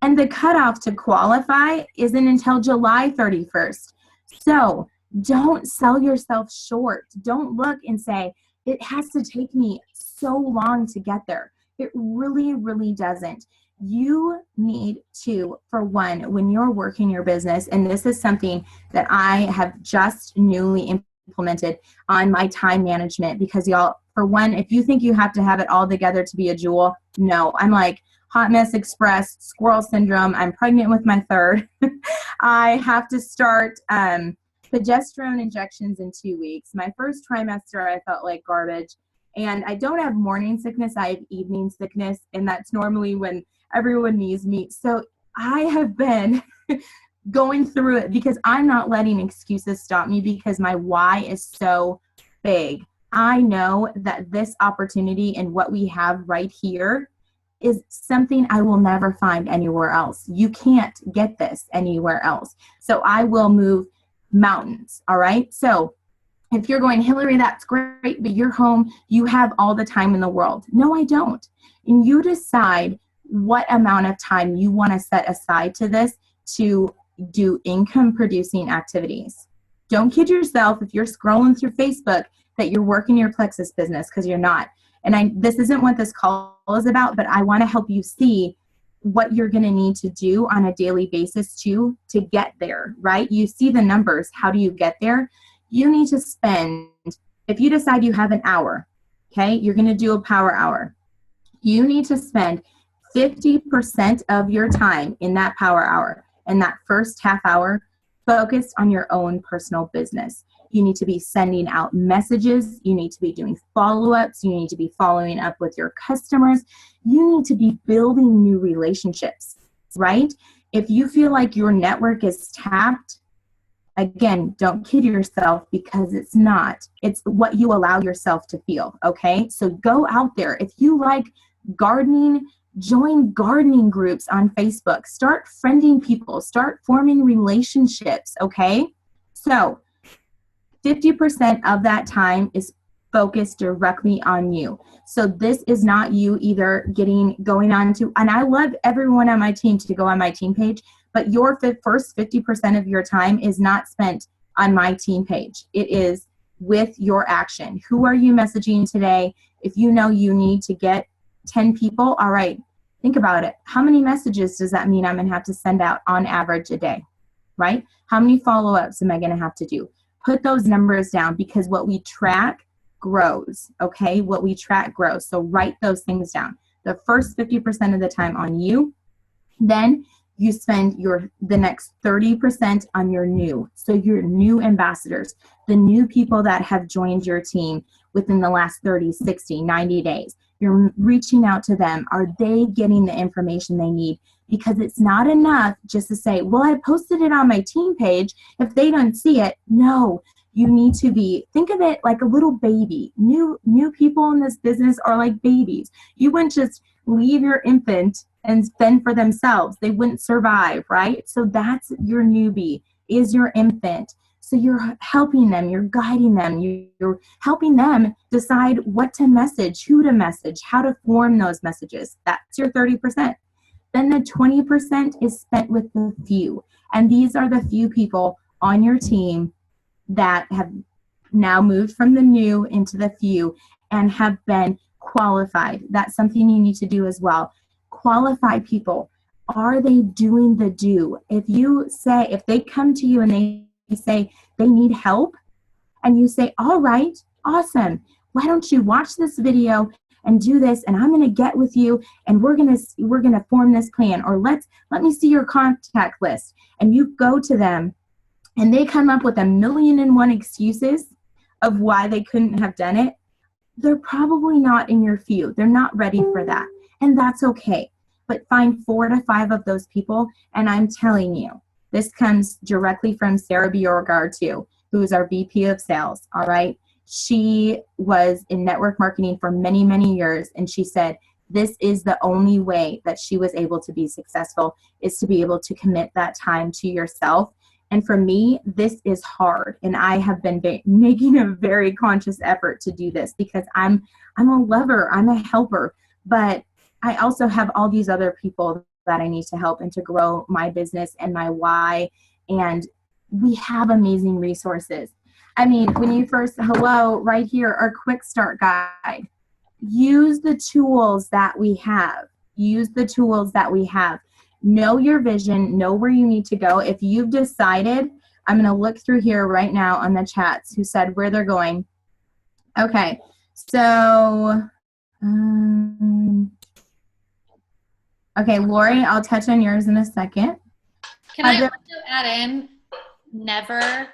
And the cutoff to qualify isn't until July 31st. So don't sell yourself short. Don't look and say, it has to take me so long to get there. It really, really doesn't. You need to, for one, when you're working your business, and this is something that I have just newly implemented on my time management, because y'all, for one, if you think you have to have it all together to be a jewel, no. I'm like hot mess express, squirrel syndrome. I'm pregnant with my third. I have to start progesterone injections in 2 weeks. My first trimester, I felt like garbage. And I don't have morning sickness, I have evening sickness, and that's normally when everyone needs me. So I have been going through it because I'm not letting excuses stop me, because my why is so big. I know that this opportunity and what we have right here is something I will never find anywhere else. You can't get this anywhere else. So I will move mountains, all right? So if you're going, Hillary, that's great, but you're home, you have all the time in the world. No, I don't. And you decide what amount of time you want to set aside to this to do income producing activities. Don't kid yourself if you're scrolling through Facebook that you're working your Plexus business, because you're not. And this isn't what this call is about, but I want to help you see what you're going to need to do on a daily basis to get there, right? You see the numbers. How do you get there? You need to spend, if you decide you have an hour, okay, you're going to do a power hour. You need to spend 50% of your time in that power hour, and that first half hour focused on your own personal business. You need to be sending out messages. You need to be doing follow-ups. You need to be following up with your customers. You need to be building new relationships, right? If you feel like your network is tapped, again, don't kid yourself, because it's not. It's what you allow yourself to feel, okay? So go out there. If you like gardening, join gardening groups on Facebook. Start friending people. Start forming relationships, okay? So 50% of that time is focused directly on you. So this is not you either going on to, and I love everyone on my team to go on my team page, but your first 50% of your time is not spent on my team page. It is with your action. Who are you messaging today? If you know you need to get 10 people, all right, think about it. How many messages does that mean I'm going to have to send out on average a day, right? How many follow-ups am I going to have to do? Put those numbers down, because what we track grows, okay? What we track grows. So write those things down. The first 50% of the time on you, then you spend the next 30% on your new. So your new ambassadors, the new people that have joined your team within the last 30, 60, 90 days. You're reaching out to them. Are they getting the information they need? Because it's not enough just to say, well, I posted it on my team page. If they don't see it, no. You need to think of it like a little baby. New people in this business are like babies. You wouldn't just leave your infant and fend for themselves. They wouldn't survive, right? So that's your newbie, is your infant. So you're helping them, you're guiding them, you're helping them decide what to message, who to message, how to form those messages. That's your 30%. Then the 20% is spent with the few. And these are the few people on your team that have now moved from the new into the few and have been qualified. That's something you need to do as well. Qualify people. Are they doing the do? If they come to you and they say they need help, and you say, all right, awesome. Why don't you watch this video and do this, and I'm going to get with you, and we're going to form this plan, or let me see your contact list. And you go to them, and they come up with 1,000,001 excuses of why they couldn't have done it. They're probably not in your few. They're not ready for that, and that's okay. But find 4 to 5 of those people, and I'm telling you, this comes directly from Sarah Bjorgard too, who is our VP of sales, all right? She was in network marketing for many, many years, and she said this is the only way that she was able to be successful, is to be able to commit that time to yourself. And for me, this is hard, and I have been making a very conscious effort to do this because I'm a lover, I'm a helper, but I also have all these other people that I need to help and to grow my business and my why, and we have amazing resources. I mean, when you first, right here, our quick start guide. Use the tools that we have. Use the tools that we have. Know your vision, know where you need to go. If you've decided, I'm going to look through here right now on the chats who said where they're going. Okay, so, okay, Lori, I'll touch on yours in a second. Can I also add in, never,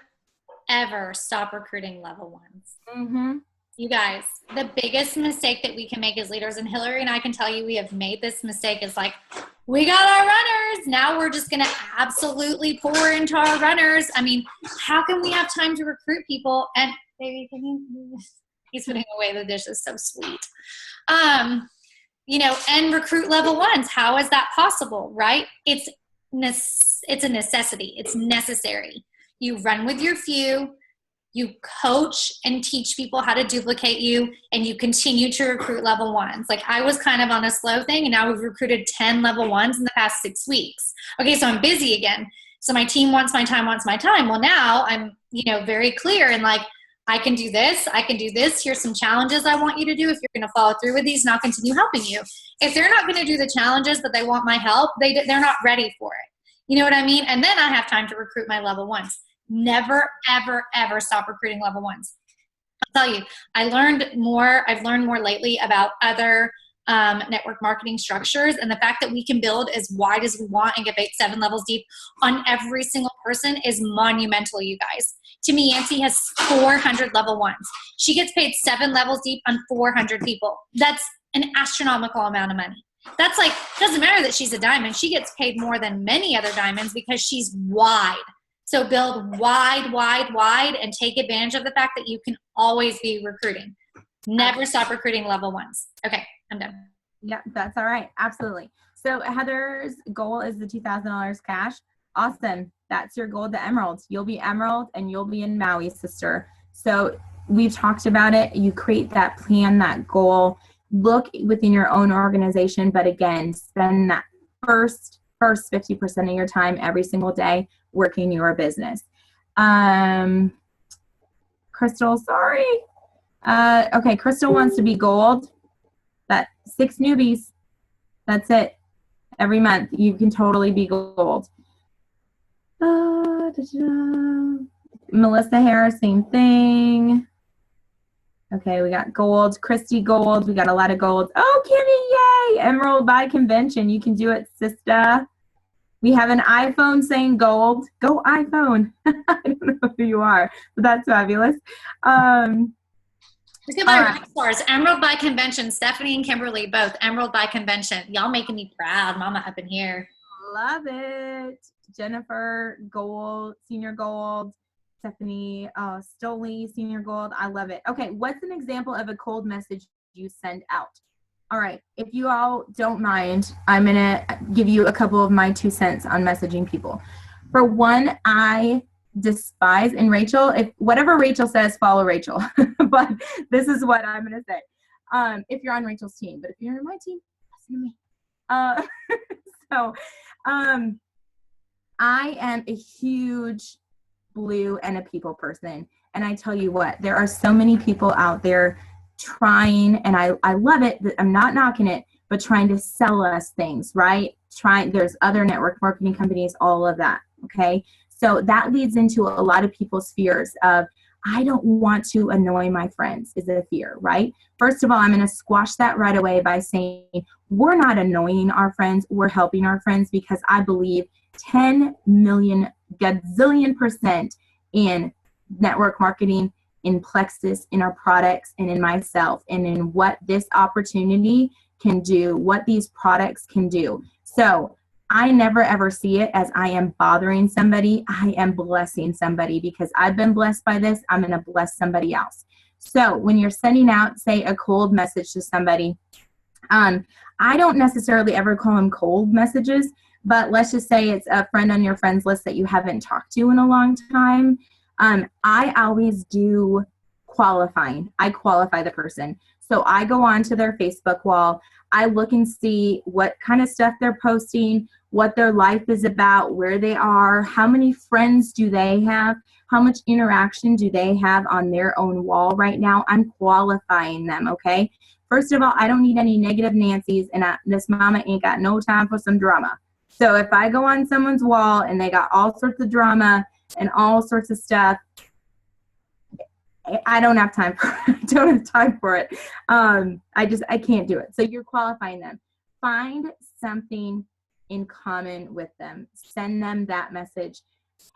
ever stop recruiting level ones. Mm-hmm. You guys, the biggest mistake that we can make as leaders, and Hillary and I can tell you we have made this mistake, is like, we got our runners. Now we're just going to absolutely pour into our runners. I mean, how can we have time to recruit people? And baby, can you, he's putting away the dishes, so sweet. And recruit level ones. How is that possible, right? It's a necessity. It's necessary. You run with your few, you coach and teach people how to duplicate you, and you continue to recruit level ones. Like, I was kind of on a slow thing, and now we've recruited 10 level ones in the past 6 weeks. Okay, so I'm busy again. So my team wants my time. Well, now I'm, very clear and like, I can do this. Here's some challenges I want you to do. If you're going to follow through with these, and I'll continue helping you. If they're not going to do the challenges, but they want my help, they're not ready for it. You know what I mean? And then I have time to recruit my level ones. Never, ever, ever stop recruiting level ones. I'll tell you, I've learned more lately about other network marketing structures, and the fact that we can build as wide as we want and get 7 levels deep on every single person is monumental, you guys. To me, Yancy has 400 level ones. She gets paid 7 levels deep on 400 people. That's an astronomical amount of money. That's like, doesn't matter that she's a diamond. She gets paid more than many other diamonds because she's wide. So build wide, and take advantage of the fact that you can always be recruiting. Never stop recruiting level ones. Okay, I'm done. Yeah, that's all right. Absolutely. So Heather's goal is the $2,000 cash. Awesome. That's your goal to Emerald. You'll be Emerald and you'll be in Maui, sister. So we've talked about it. You create that plan, that goal. Look within your own organization, but again, spend that first 50% of your time every single day working your business. Crystal, sorry. Okay, Crystal wants to be gold. That 6 newbies. That's it. Every month, you can totally be gold. Melissa Harris, same thing. Okay, we got gold. Christy, gold. We got a lot of gold. Oh, Kimmy, yay! Emerald by convention. You can do it, sister. We have an iPhone saying gold. Go iPhone. I don't know who you are, but that's fabulous. Look at my rock stars. Emerald by convention. Stephanie and Kimberly, both Emerald by convention. Y'all making me proud. Mama up in here. Love it. Jennifer, gold, senior gold. Stephanie, Stoli, senior gold. I love it. Okay, what's an example of a cold message you send out? All right. If you all don't mind, I'm going to give you a couple of my 2 cents on messaging people. For one, I despise, and Rachel, if whatever Rachel says, follow Rachel. But this is what I'm going to say. If you're on Rachel's team, but if you're on my team, listen to me. So I am a huge blue and a people person. And I tell you what, there are so many people out there trying, and I love it, I'm not knocking it, but trying to sell us things, right? There's other network marketing companies, all of that, okay? So that leads into a lot of people's fears of, I don't want to annoy my friends, is a fear, right? First of all, I'm going to squash that right away by saying we're not annoying our friends, we're helping our friends, because I believe 10 million gazillion % in network marketing, in Plexus, in our products, and in myself, and in what this opportunity can do, what these products can do. So I never ever see it as I am bothering somebody. I am blessing somebody, because I've been blessed by this. I'm going to bless somebody else. So when you're sending out, say, a cold message to somebody, I don't necessarily ever call them cold messages, but let's just say it's a friend on your friends list that you haven't talked to in a long time. I always do qualifying. I qualify the person. So I go on to their Facebook wall. I look and see what kind of stuff they're posting, what their life is about, where they are, how many friends do they have, how much interaction do they have on their own wall right now. I'm qualifying them, okay? First of all, I don't need any negative Nancy's, and this mama ain't got no time for some drama. So if I go on someone's wall and they got all sorts of drama and all sorts of stuff, I don't have time for it. I don't have time for it. I can't do it. So you're qualifying them. Find something in common with them. Send them that message.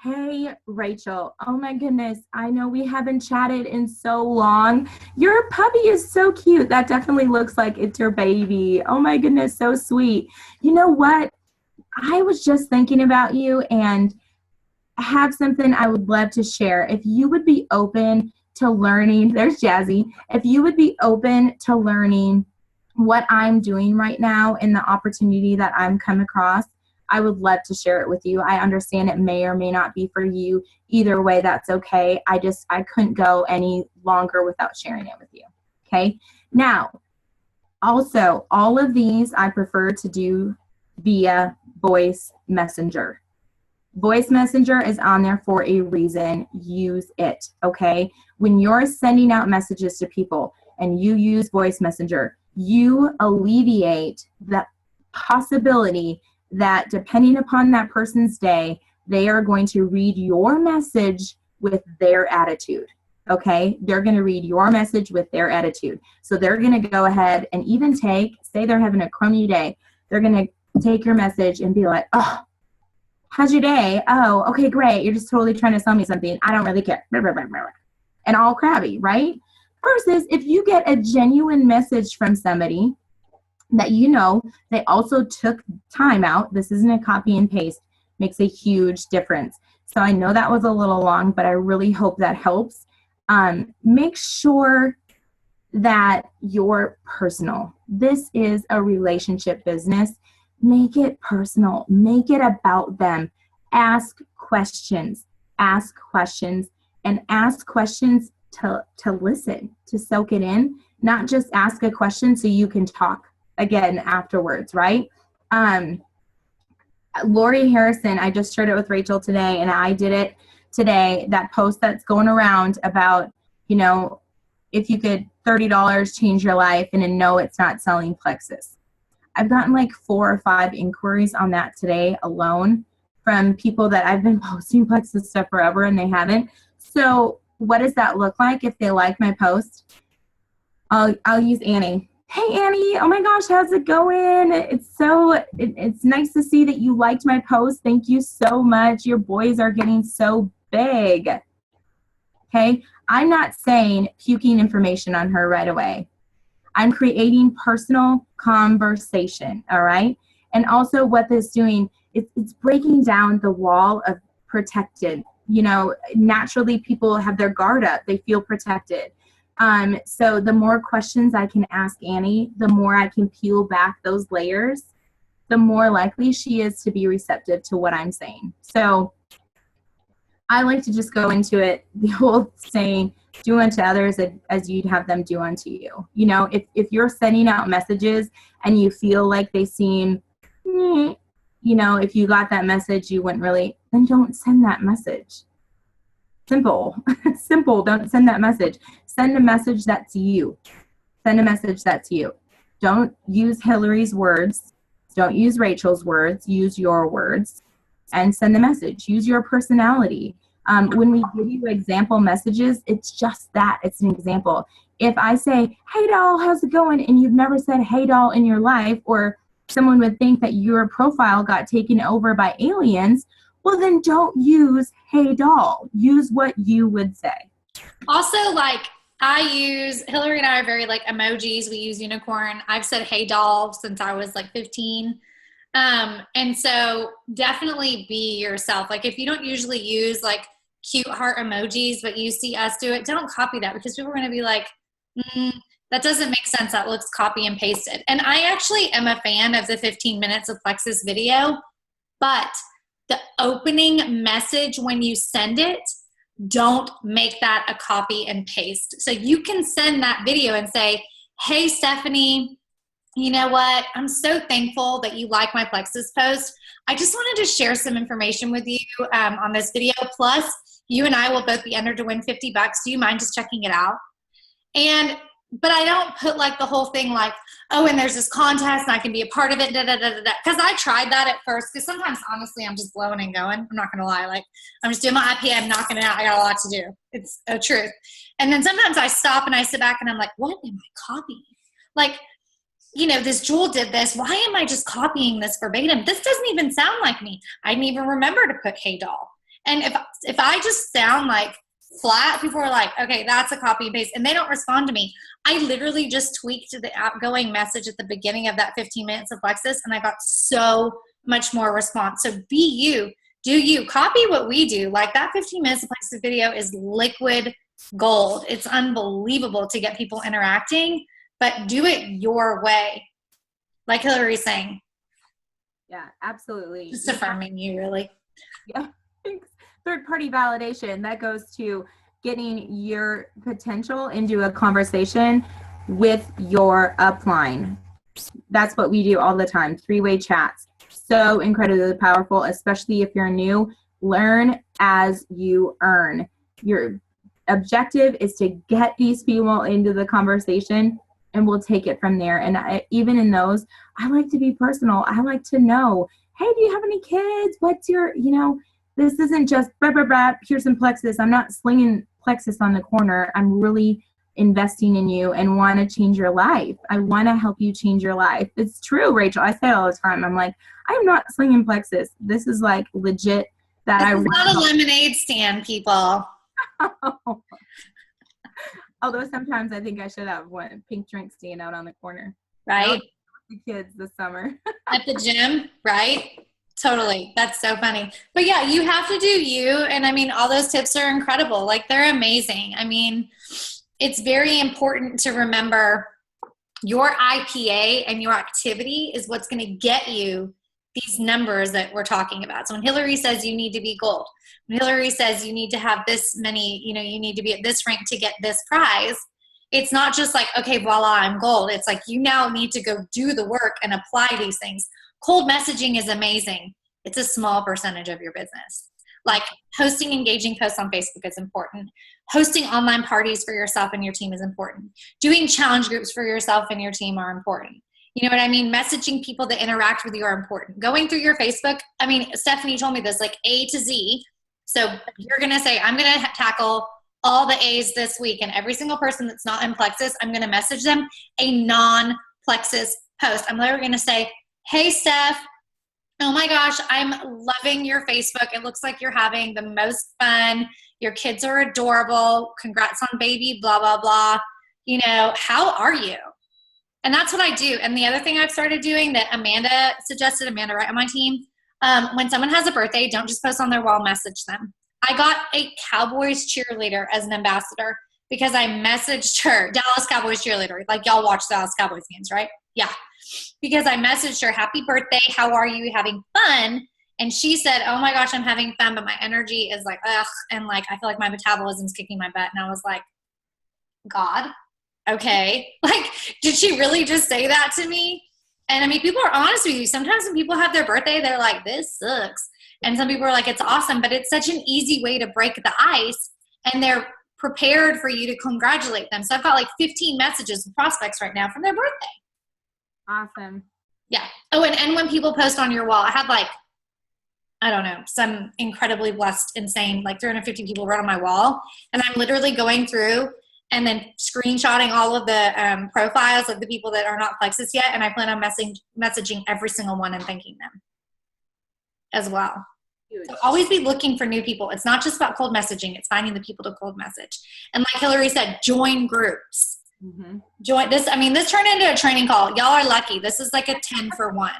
Hey, Rachel, oh my goodness, I know we haven't chatted in so long. Your puppy is so cute. That definitely looks like it's your baby. Oh my goodness, so sweet. You know what? I was just thinking about you and have something I would love to share. If you would be open to learning, there's Jazzy, if you would be open to learning what I'm doing right now and the opportunity that I'm come across, I would love to share it with you. I understand it may or may not be for you. Either way, that's okay. I couldn't go any longer without sharing it with you. Okay. Now, also, all of these I prefer to do via voice messenger. Voice messenger is on there for a reason. Use it, okay? When you're sending out messages to people and you use voice messenger, you alleviate the possibility that depending upon that person's day, they are going to read your message with their attitude, okay? They're going to read your message with their attitude. So they're going to go ahead and even say they're having a crummy day. They're going to take your message and be like, oh, how's your day? Oh, okay, great. You're just totally trying to sell me something. I don't really care. And all crabby, right? Versus if you get a genuine message from somebody that you know they also took time out, this isn't a copy and paste, makes a huge difference. So I know that was a little long, but I really hope that helps. Make sure that you're personal. This is a relationship business. Make it personal. Make it about them. Ask questions, and ask questions to listen, to soak it in, not just ask a question so you can talk again afterwards, right? Lori Harrison, I just shared it with Rachel today, and I did it today, that post that's going around about, if you could $30 change your life, and then no, it's not selling Plexus. I've gotten like 4 or 5 inquiries on that today alone from people that I've been posting Plexus stuff forever and they haven't. So what does that look like if they like my post? I'll use Annie. Hey Annie, oh my gosh, how's it going? It's nice to see that you liked my post. Thank you so much. Your boys are getting so big. Okay, I'm not saying puking information on her right away. I'm creating personal conversation, all right? And also what this is doing, it's breaking down the wall of protected. Naturally people have their guard up. They feel protected. So the more questions I can ask Annie, the more I can peel back those layers, the more likely she is to be receptive to what I'm saying. So I like to just go into it, the old saying, do unto others as you'd have them do unto you. You know, if you're sending out messages and you feel like they seem, you know, if you got that message, you wouldn't really, then don't send that message. Simple. Simple. Don't send that message. Send a message that's you. Send a message that's you. Don't use Hillary's words. Don't use Rachel's words. Use your words and send the message. Use your personality. When we give you example messages, it's just that. It's an example. If I say, hey, doll, how's it going? And you've never said, hey, doll, in your life, or someone would think that your profile got taken over by aliens, well, then don't use, hey, doll. Use what you would say. Also, like, Hillary and I are very, like, emojis. We use unicorn. I've said, hey, doll, since I was, like, 15. And so definitely be yourself. Like, if you don't usually use, like, cute heart emojis, but you see us do it, don't copy that, because people are going to be like, that doesn't make sense. That looks copy and pasted. And I actually am a fan of the 15 minutes of Plexus video, but the opening message when you send it, don't make that a copy and paste. So you can send that video and say, hey, Stephanie, you know what? I'm so thankful that you like my Plexus post. I just wanted to share some information with you on this video. Plus, you and I will both be entered to win $50. Do you mind just checking it out? But I don't put like the whole thing like, oh, and there's this contest and I can be a part of it, Because I tried that at first, because sometimes, honestly, I'm just blowing and going. I'm not going to lie. Like, I'm just doing my IP, I'm knocking it out. I got a lot to do. It's a truth. And then sometimes I stop and I sit back and I'm like, what am I copying? Like, you know, this Jewel did this. Why am I just copying this verbatim? This doesn't even sound like me. I didn't even remember to put hey doll. And if I just sound like flat, people are like, okay, that's a copy and paste. And they don't respond to me. I literally just tweaked the outgoing message at the beginning of that 15 minutes of Plexus, and I got so much more response. So be you. Do you. Copy what we do. Like, that 15 minutes of Plexus video is liquid gold. It's unbelievable to get people interacting, but do it your way. Like Hillary's saying. Yeah, absolutely. Just affirming you, really. Yeah. Thanks. Third-party validation, that goes to getting your potential into a conversation with your upline. That's what we do all the time. 3-way chats. So incredibly powerful, especially if you're new. Learn as you earn. Your objective is to get these people into the conversation, and we'll take it from there. And even in those, I like to be personal. I like to know, hey, do you have any kids? What's your, this isn't just, here's some Plexus. I'm not slinging Plexus on the corner. I'm really investing in you and want to change your life. I want to help you change your life. It's true, Rachel. I say it all the time. I'm like, I'm not slinging Plexus. This is like legit that this I is not a lemonade stand, people. Although sometimes I think I should have one pink drink stand out on the corner. Right? The kids this summer. At the gym, right? Totally. That's so funny. But yeah, you have to do you. And I mean, all those tips are incredible. Like, they're amazing. I mean, it's very important to remember your IPA and your activity is what's going to get you these numbers that we're talking about. So when Hillary says you need to be gold, when Hillary says you need to have this many, you need to be at this rank to get this prize, it's not just like, okay, voila, I'm gold. It's like, you now need to go do the work and apply these things. Cold messaging is amazing. It's a small percentage of your business. Like, hosting engaging posts on Facebook is important. Hosting online parties for yourself and your team is important. Doing challenge groups for yourself and your team are important. You know what I mean? Messaging people that interact with you are important. Going through your Facebook, I mean, Stephanie told me this, like A to Z. So you're going to say, I'm going to tackle all the A's this week, and every single person that's not in Plexus, I'm going to message them a non-Plexus post. I'm literally going to say, hey, Steph, oh my gosh, I'm loving your Facebook. It looks like you're having the most fun. Your kids are adorable. Congrats on baby, blah, blah, blah. How are you? And that's what I do. And the other thing I've started doing that Amanda suggested, Amanda, right, on my team, when someone has a birthday, don't just post on their wall, message them. I got a Cowboys cheerleader as an ambassador. because I messaged her, Dallas Cowboys cheerleader. Like, y'all watch Dallas Cowboys games, right? Yeah. Because I messaged her, happy birthday. How are you? Having fun? And she said, oh my gosh, I'm having fun, but my energy is like, ugh. And like, I feel like my metabolism's kicking my butt. And I was like, God, okay. Like, did she really just say that to me? And I mean, people are honest with you. Sometimes when people have their birthday, they're like, this sucks. And some people are like, it's awesome, but it's such an easy way to break the ice. And they're prepared for you to congratulate them. So I've got like 15 messages from prospects right now from their birthday. Awesome. Yeah. Oh, and when people post on your wall, I have like, I don't know, some incredibly blessed, insane, like 350 people right on my wall. And I'm literally going through and then screenshotting all of the profiles of the people that are not Plexus yet. And I plan on messaging every single one and thanking them as well. So always be looking for new people. It's not just about cold messaging. It's finding the people to cold message. And like Hillary said, join groups. Mm-hmm. Join this. I mean, this turned into a training call. Y'all are lucky. This is like a 10 for 1.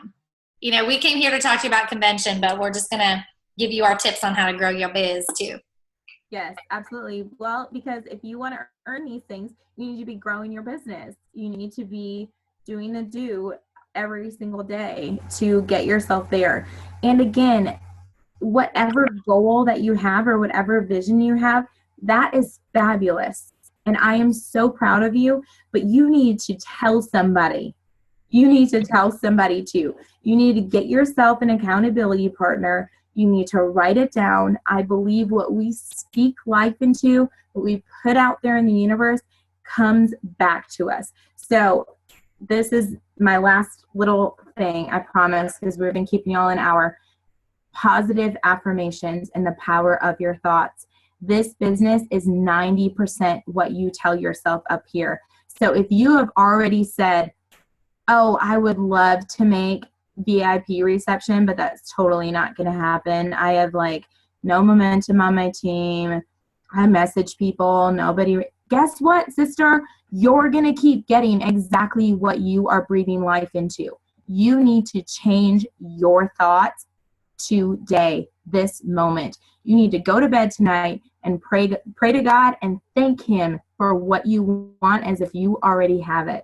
You know, we came here to talk to you about convention, but we're just going to give you our tips on how to grow your biz too. Yes, absolutely. Well, because if you want to earn these things, you need to be growing your business. You need to be doing the do every single day to get yourself there. And again, whatever goal that you have or whatever vision you have, that is fabulous. And I am so proud of you, but you need to tell somebody. You need to tell somebody too. You need to get yourself an accountability partner. You need to write it down. I believe what we speak life into, what we put out there in the universe, comes back to us. So this is my last little thing, I promise, because we've been keeping y'all an hour. Positive affirmations and the power of your thoughts. This business is 90% what you tell yourself up here. So if you have already said, oh, I would love to make VIP reception, but that's totally not going to happen. I have like no momentum on my team. I message people, nobody. Guess what, sister? You're going to keep getting exactly what you are breathing life into. You need to change your thoughts today, this moment. You need to go to bed tonight and pray to God and thank him for what you want as if you already have it.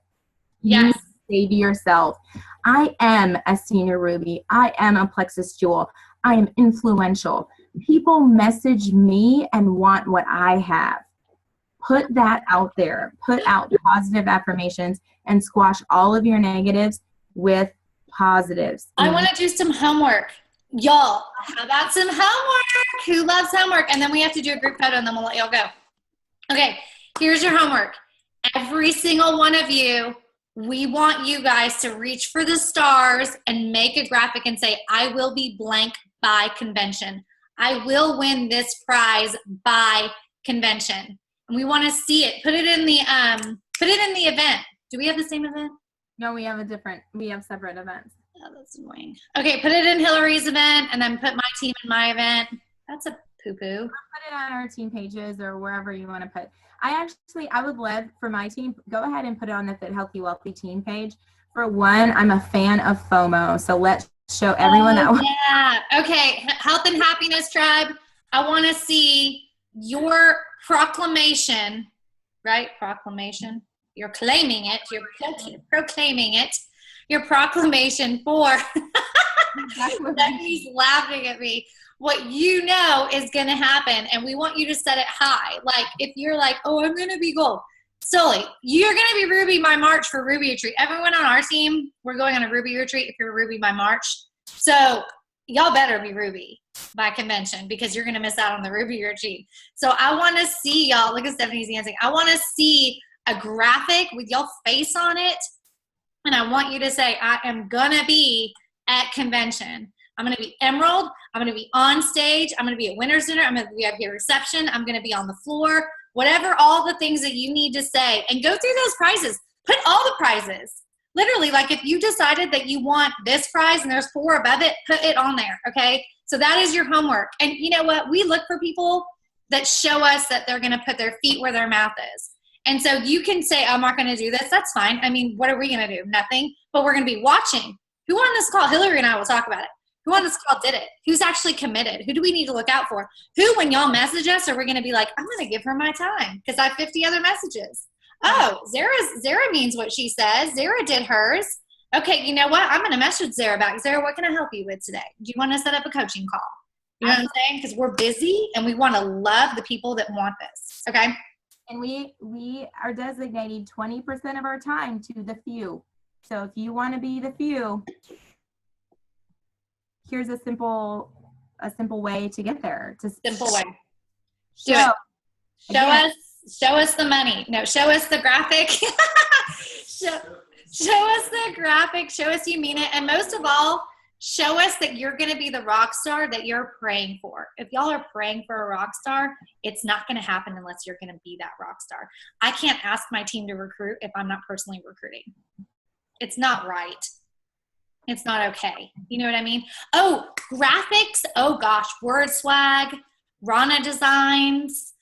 Yes. You say to yourself, I am a senior Ruby. I am a Plexus Jewel. I am influential. People message me and want what I have. Put that out there. Put out positive affirmations and squash all of your negatives with positives. I want to do some homework. Y'all, how about some homework? Who loves homework? And then we have to do a group photo and then we'll let y'all go. Okay, here's your homework. Every single one of you, we want you guys to reach for the stars and make a graphic and say, I will be blank by convention. I will win this prize by convention. And we want to see it. Put it in the event. Do we have the same event? No, we have separate events. Oh, that's annoying. Okay, put it in Hillary's event and then put my team in my event. That's a poo-poo. I'll put it on our team pages or wherever you want to put. I would love for my team, go ahead and put it on the Fit Healthy Wealthy team page. For one, I'm a fan of FOMO, so let's show everyone that one. Yeah. Okay, Health and Happiness Tribe, I want to see your proclamation, right? Proclamation. You're claiming it. You're proclaiming it. Your proclamation for Stephanie's laughing at me. What you know is going to happen, and we want you to set it high. Like, if you're like, oh, I'm going to be gold. Sully, you're going to be Ruby by March for Ruby Retreat. Everyone on our team, we're going on a Ruby Retreat if you're Ruby by March. So y'all better be Ruby by convention because you're going to miss out on the Ruby Retreat. So I want to see y'all. Look at Stephanie's dancing. I want to see a graphic with y'all face on it. And I want you to say, I am going to be at convention. I'm going to be Emerald. I'm going to be on stage. I'm going to be at Winter's Dinner. I'm going to be at your reception. I'm going to be on the floor. Whatever, all the things that you need to say. And go through those prizes. Put all the prizes. Literally, like if you decided that you want this prize and there's 4 above it, put it on there, okay? So that is your homework. And you know what? We look for people that show us that they're going to put their feet where their mouth is. And so you can say, I'm not going to do this. That's fine. I mean, what are we going to do? Nothing. But we're going to be watching. Who on this call? Hillary and I will talk about it. Who on this call did it? Who's actually committed? Who do we need to look out for? Who, when y'all message us, are we going to be like, I'm going to give her my time because I have 50 other messages. Oh, Zara means what she says. Zara did hers. Okay, you know what? I'm going to message Zara back. Zara, what can I help you with today? Do you want to set up a coaching call? You know what I'm saying? Because we're busy and we want to love the people that want this. Okay? And we are designating 20% of our time to the few. So if you want to be the few, here's a simple way to get there. Simple way. Do it. Show us the money. No, show us the graphic. show us the graphic. Show us you mean it. And most of all, show us that you're going to be the rock star that you're praying for. If y'all are praying for a rock star, it's not going to happen unless you're going to be that rock star. I can't ask my team to recruit if I'm not personally recruiting. It's not right. It's not okay. You know what I mean? Oh, graphics. Oh gosh, Word Swag, Rana Designs.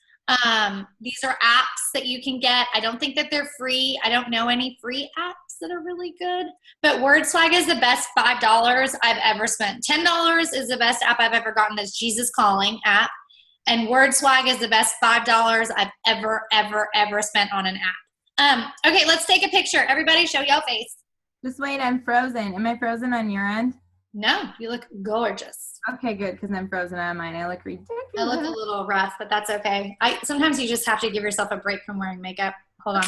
These are apps that you can get. I don't think that they're free. I don't know any free apps that are really good, but Word Swag is the best $5 I've ever spent. $10 is the best app I've ever gotten. This Jesus Calling app, and Word Swag is the best $5 I've ever spent on an app. Okay, let's take a picture. Everybody, show y'all face. Just wait, I'm frozen. Am I frozen on your end? No, you look gorgeous. Okay, good, because I'm frozen on mine. I look ridiculous. I look a little rough, but that's okay. Sometimes you just have to give yourself a break from wearing makeup. Hold on.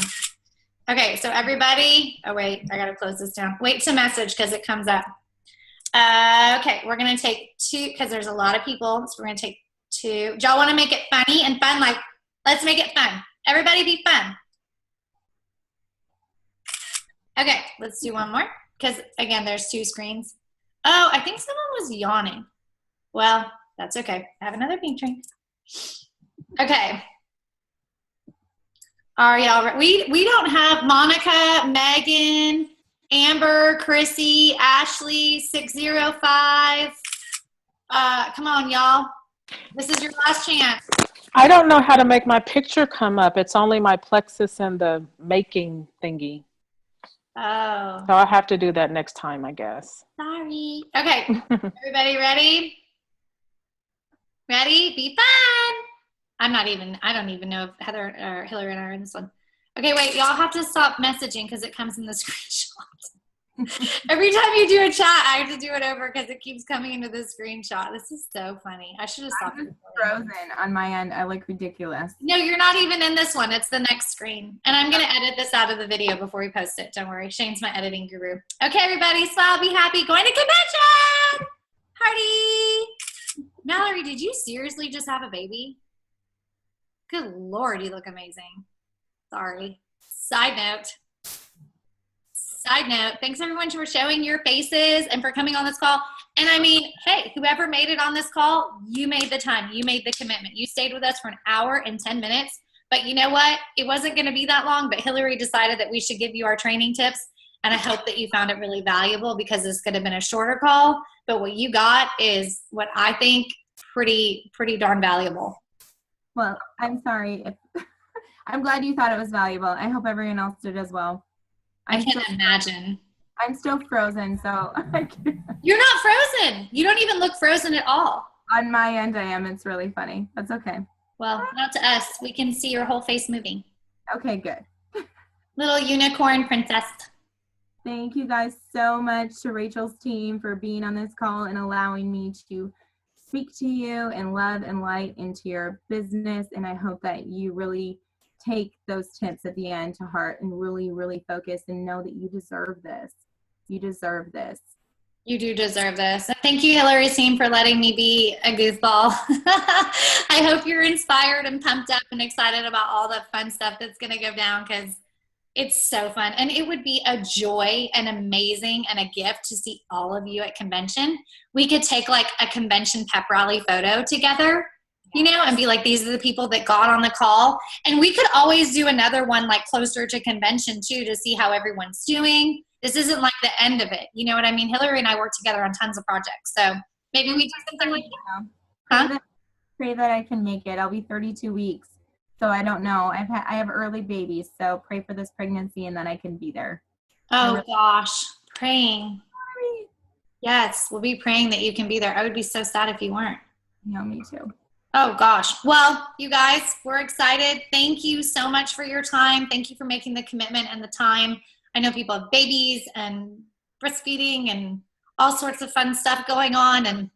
Okay, so everybody, oh wait, I gotta close this down. Wait to message because it comes up. Okay, we're gonna take 2 because there's a lot of people, so we're gonna take 2. Do y'all wanna make it funny and fun? Like, let's make it fun. Everybody be fun. Okay, let's do one more because again, there's 2 screens. Oh, I think someone was yawning. Well, that's okay. I have another pink drink. Okay. Are y'all we don't have Monica, Megan, Amber, Chrissy, Ashley, 605. Come on, y'all. This is your last chance. I don't know how to make my picture come up. It's only my Plexus and the making thingy. Oh. So I'll have to do that next time, I guess. Sorry. Okay. Everybody ready? Ready? Be fun. I don't even know if Heather or Hillary and I are in this one. Okay, wait, y'all have to stop messaging because it comes in the screenshot. Every time you do a chat, I have to do it over because it keeps coming into the screenshot. This is so funny. I should have stopped. I'm frozen on my end. I look ridiculous. No, you're not even in this one. It's the next screen. And I'm going to edit this out of the video before we post it. Don't worry. Shane's my editing guru. Okay, everybody, smile, be happy. Going to convention! Party! Mallory, did you seriously just have a baby? Good Lord, you look amazing. Sorry. Side note, thanks everyone for showing your faces and for coming on this call. And I mean, hey, whoever made it on this call, you made the time. You made the commitment. You stayed with us for 1 hour and 10 minutes. But you know what? It wasn't going to be that long, but Hillary decided that we should give you our training tips. And I hope that you found it really valuable because this could have been a shorter call. But what you got is what I think pretty darn valuable. Well, I'm sorry. I'm glad you thought it was valuable. I hope everyone else did as well. I can't imagine. I'm still frozen, so You're not frozen. You don't even look frozen at all. On my end, I am. It's really funny. That's okay. Well, not to us. We can see your whole face moving. Okay, good. Little unicorn princess. Thank you guys so much to Rachel's team for being on this call and allowing me to speak to you and love and light into your business. And I hope that you really take those tips at the end to heart and really focus and know that you deserve this. You deserve this. You do deserve this. Thank you, Hillary's team, for letting me be a goofball. I hope you're inspired and pumped up and excited about all the fun stuff that's going to go down because it's so fun. And it would be a joy and amazing and a gift to see all of you at convention. We could take like a convention pep rally photo together, you know, and be like, these are the people that got on the call. And we could always do another one like closer to convention too to see how everyone's doing. This isn't like the end of it. You know what I mean? Hillary and I work together on tons of projects. So maybe we do something like that. Huh? Pray that I can make it. I'll be 32 weeks. So I don't know. I have early babies. So pray for this pregnancy and then I can be there. Oh gosh, praying. Yes, we'll be praying that you can be there. I would be so sad if you weren't. Yeah, me too. Oh gosh. Well, you guys, we're excited. Thank you so much for your time. Thank you for making the commitment and the time. I know people have babies and breastfeeding and all sorts of fun stuff going on and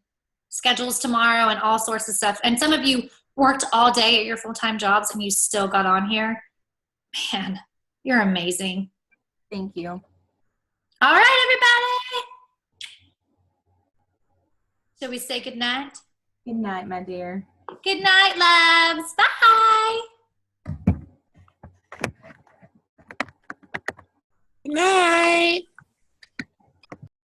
schedules tomorrow and all sorts of stuff. And some of you worked all day at your full-time jobs and you still got on here. Man, you're amazing. Thank you. All right, everybody. Shall we say good night? Good night, my dear. Good night, loves. Bye. Good night.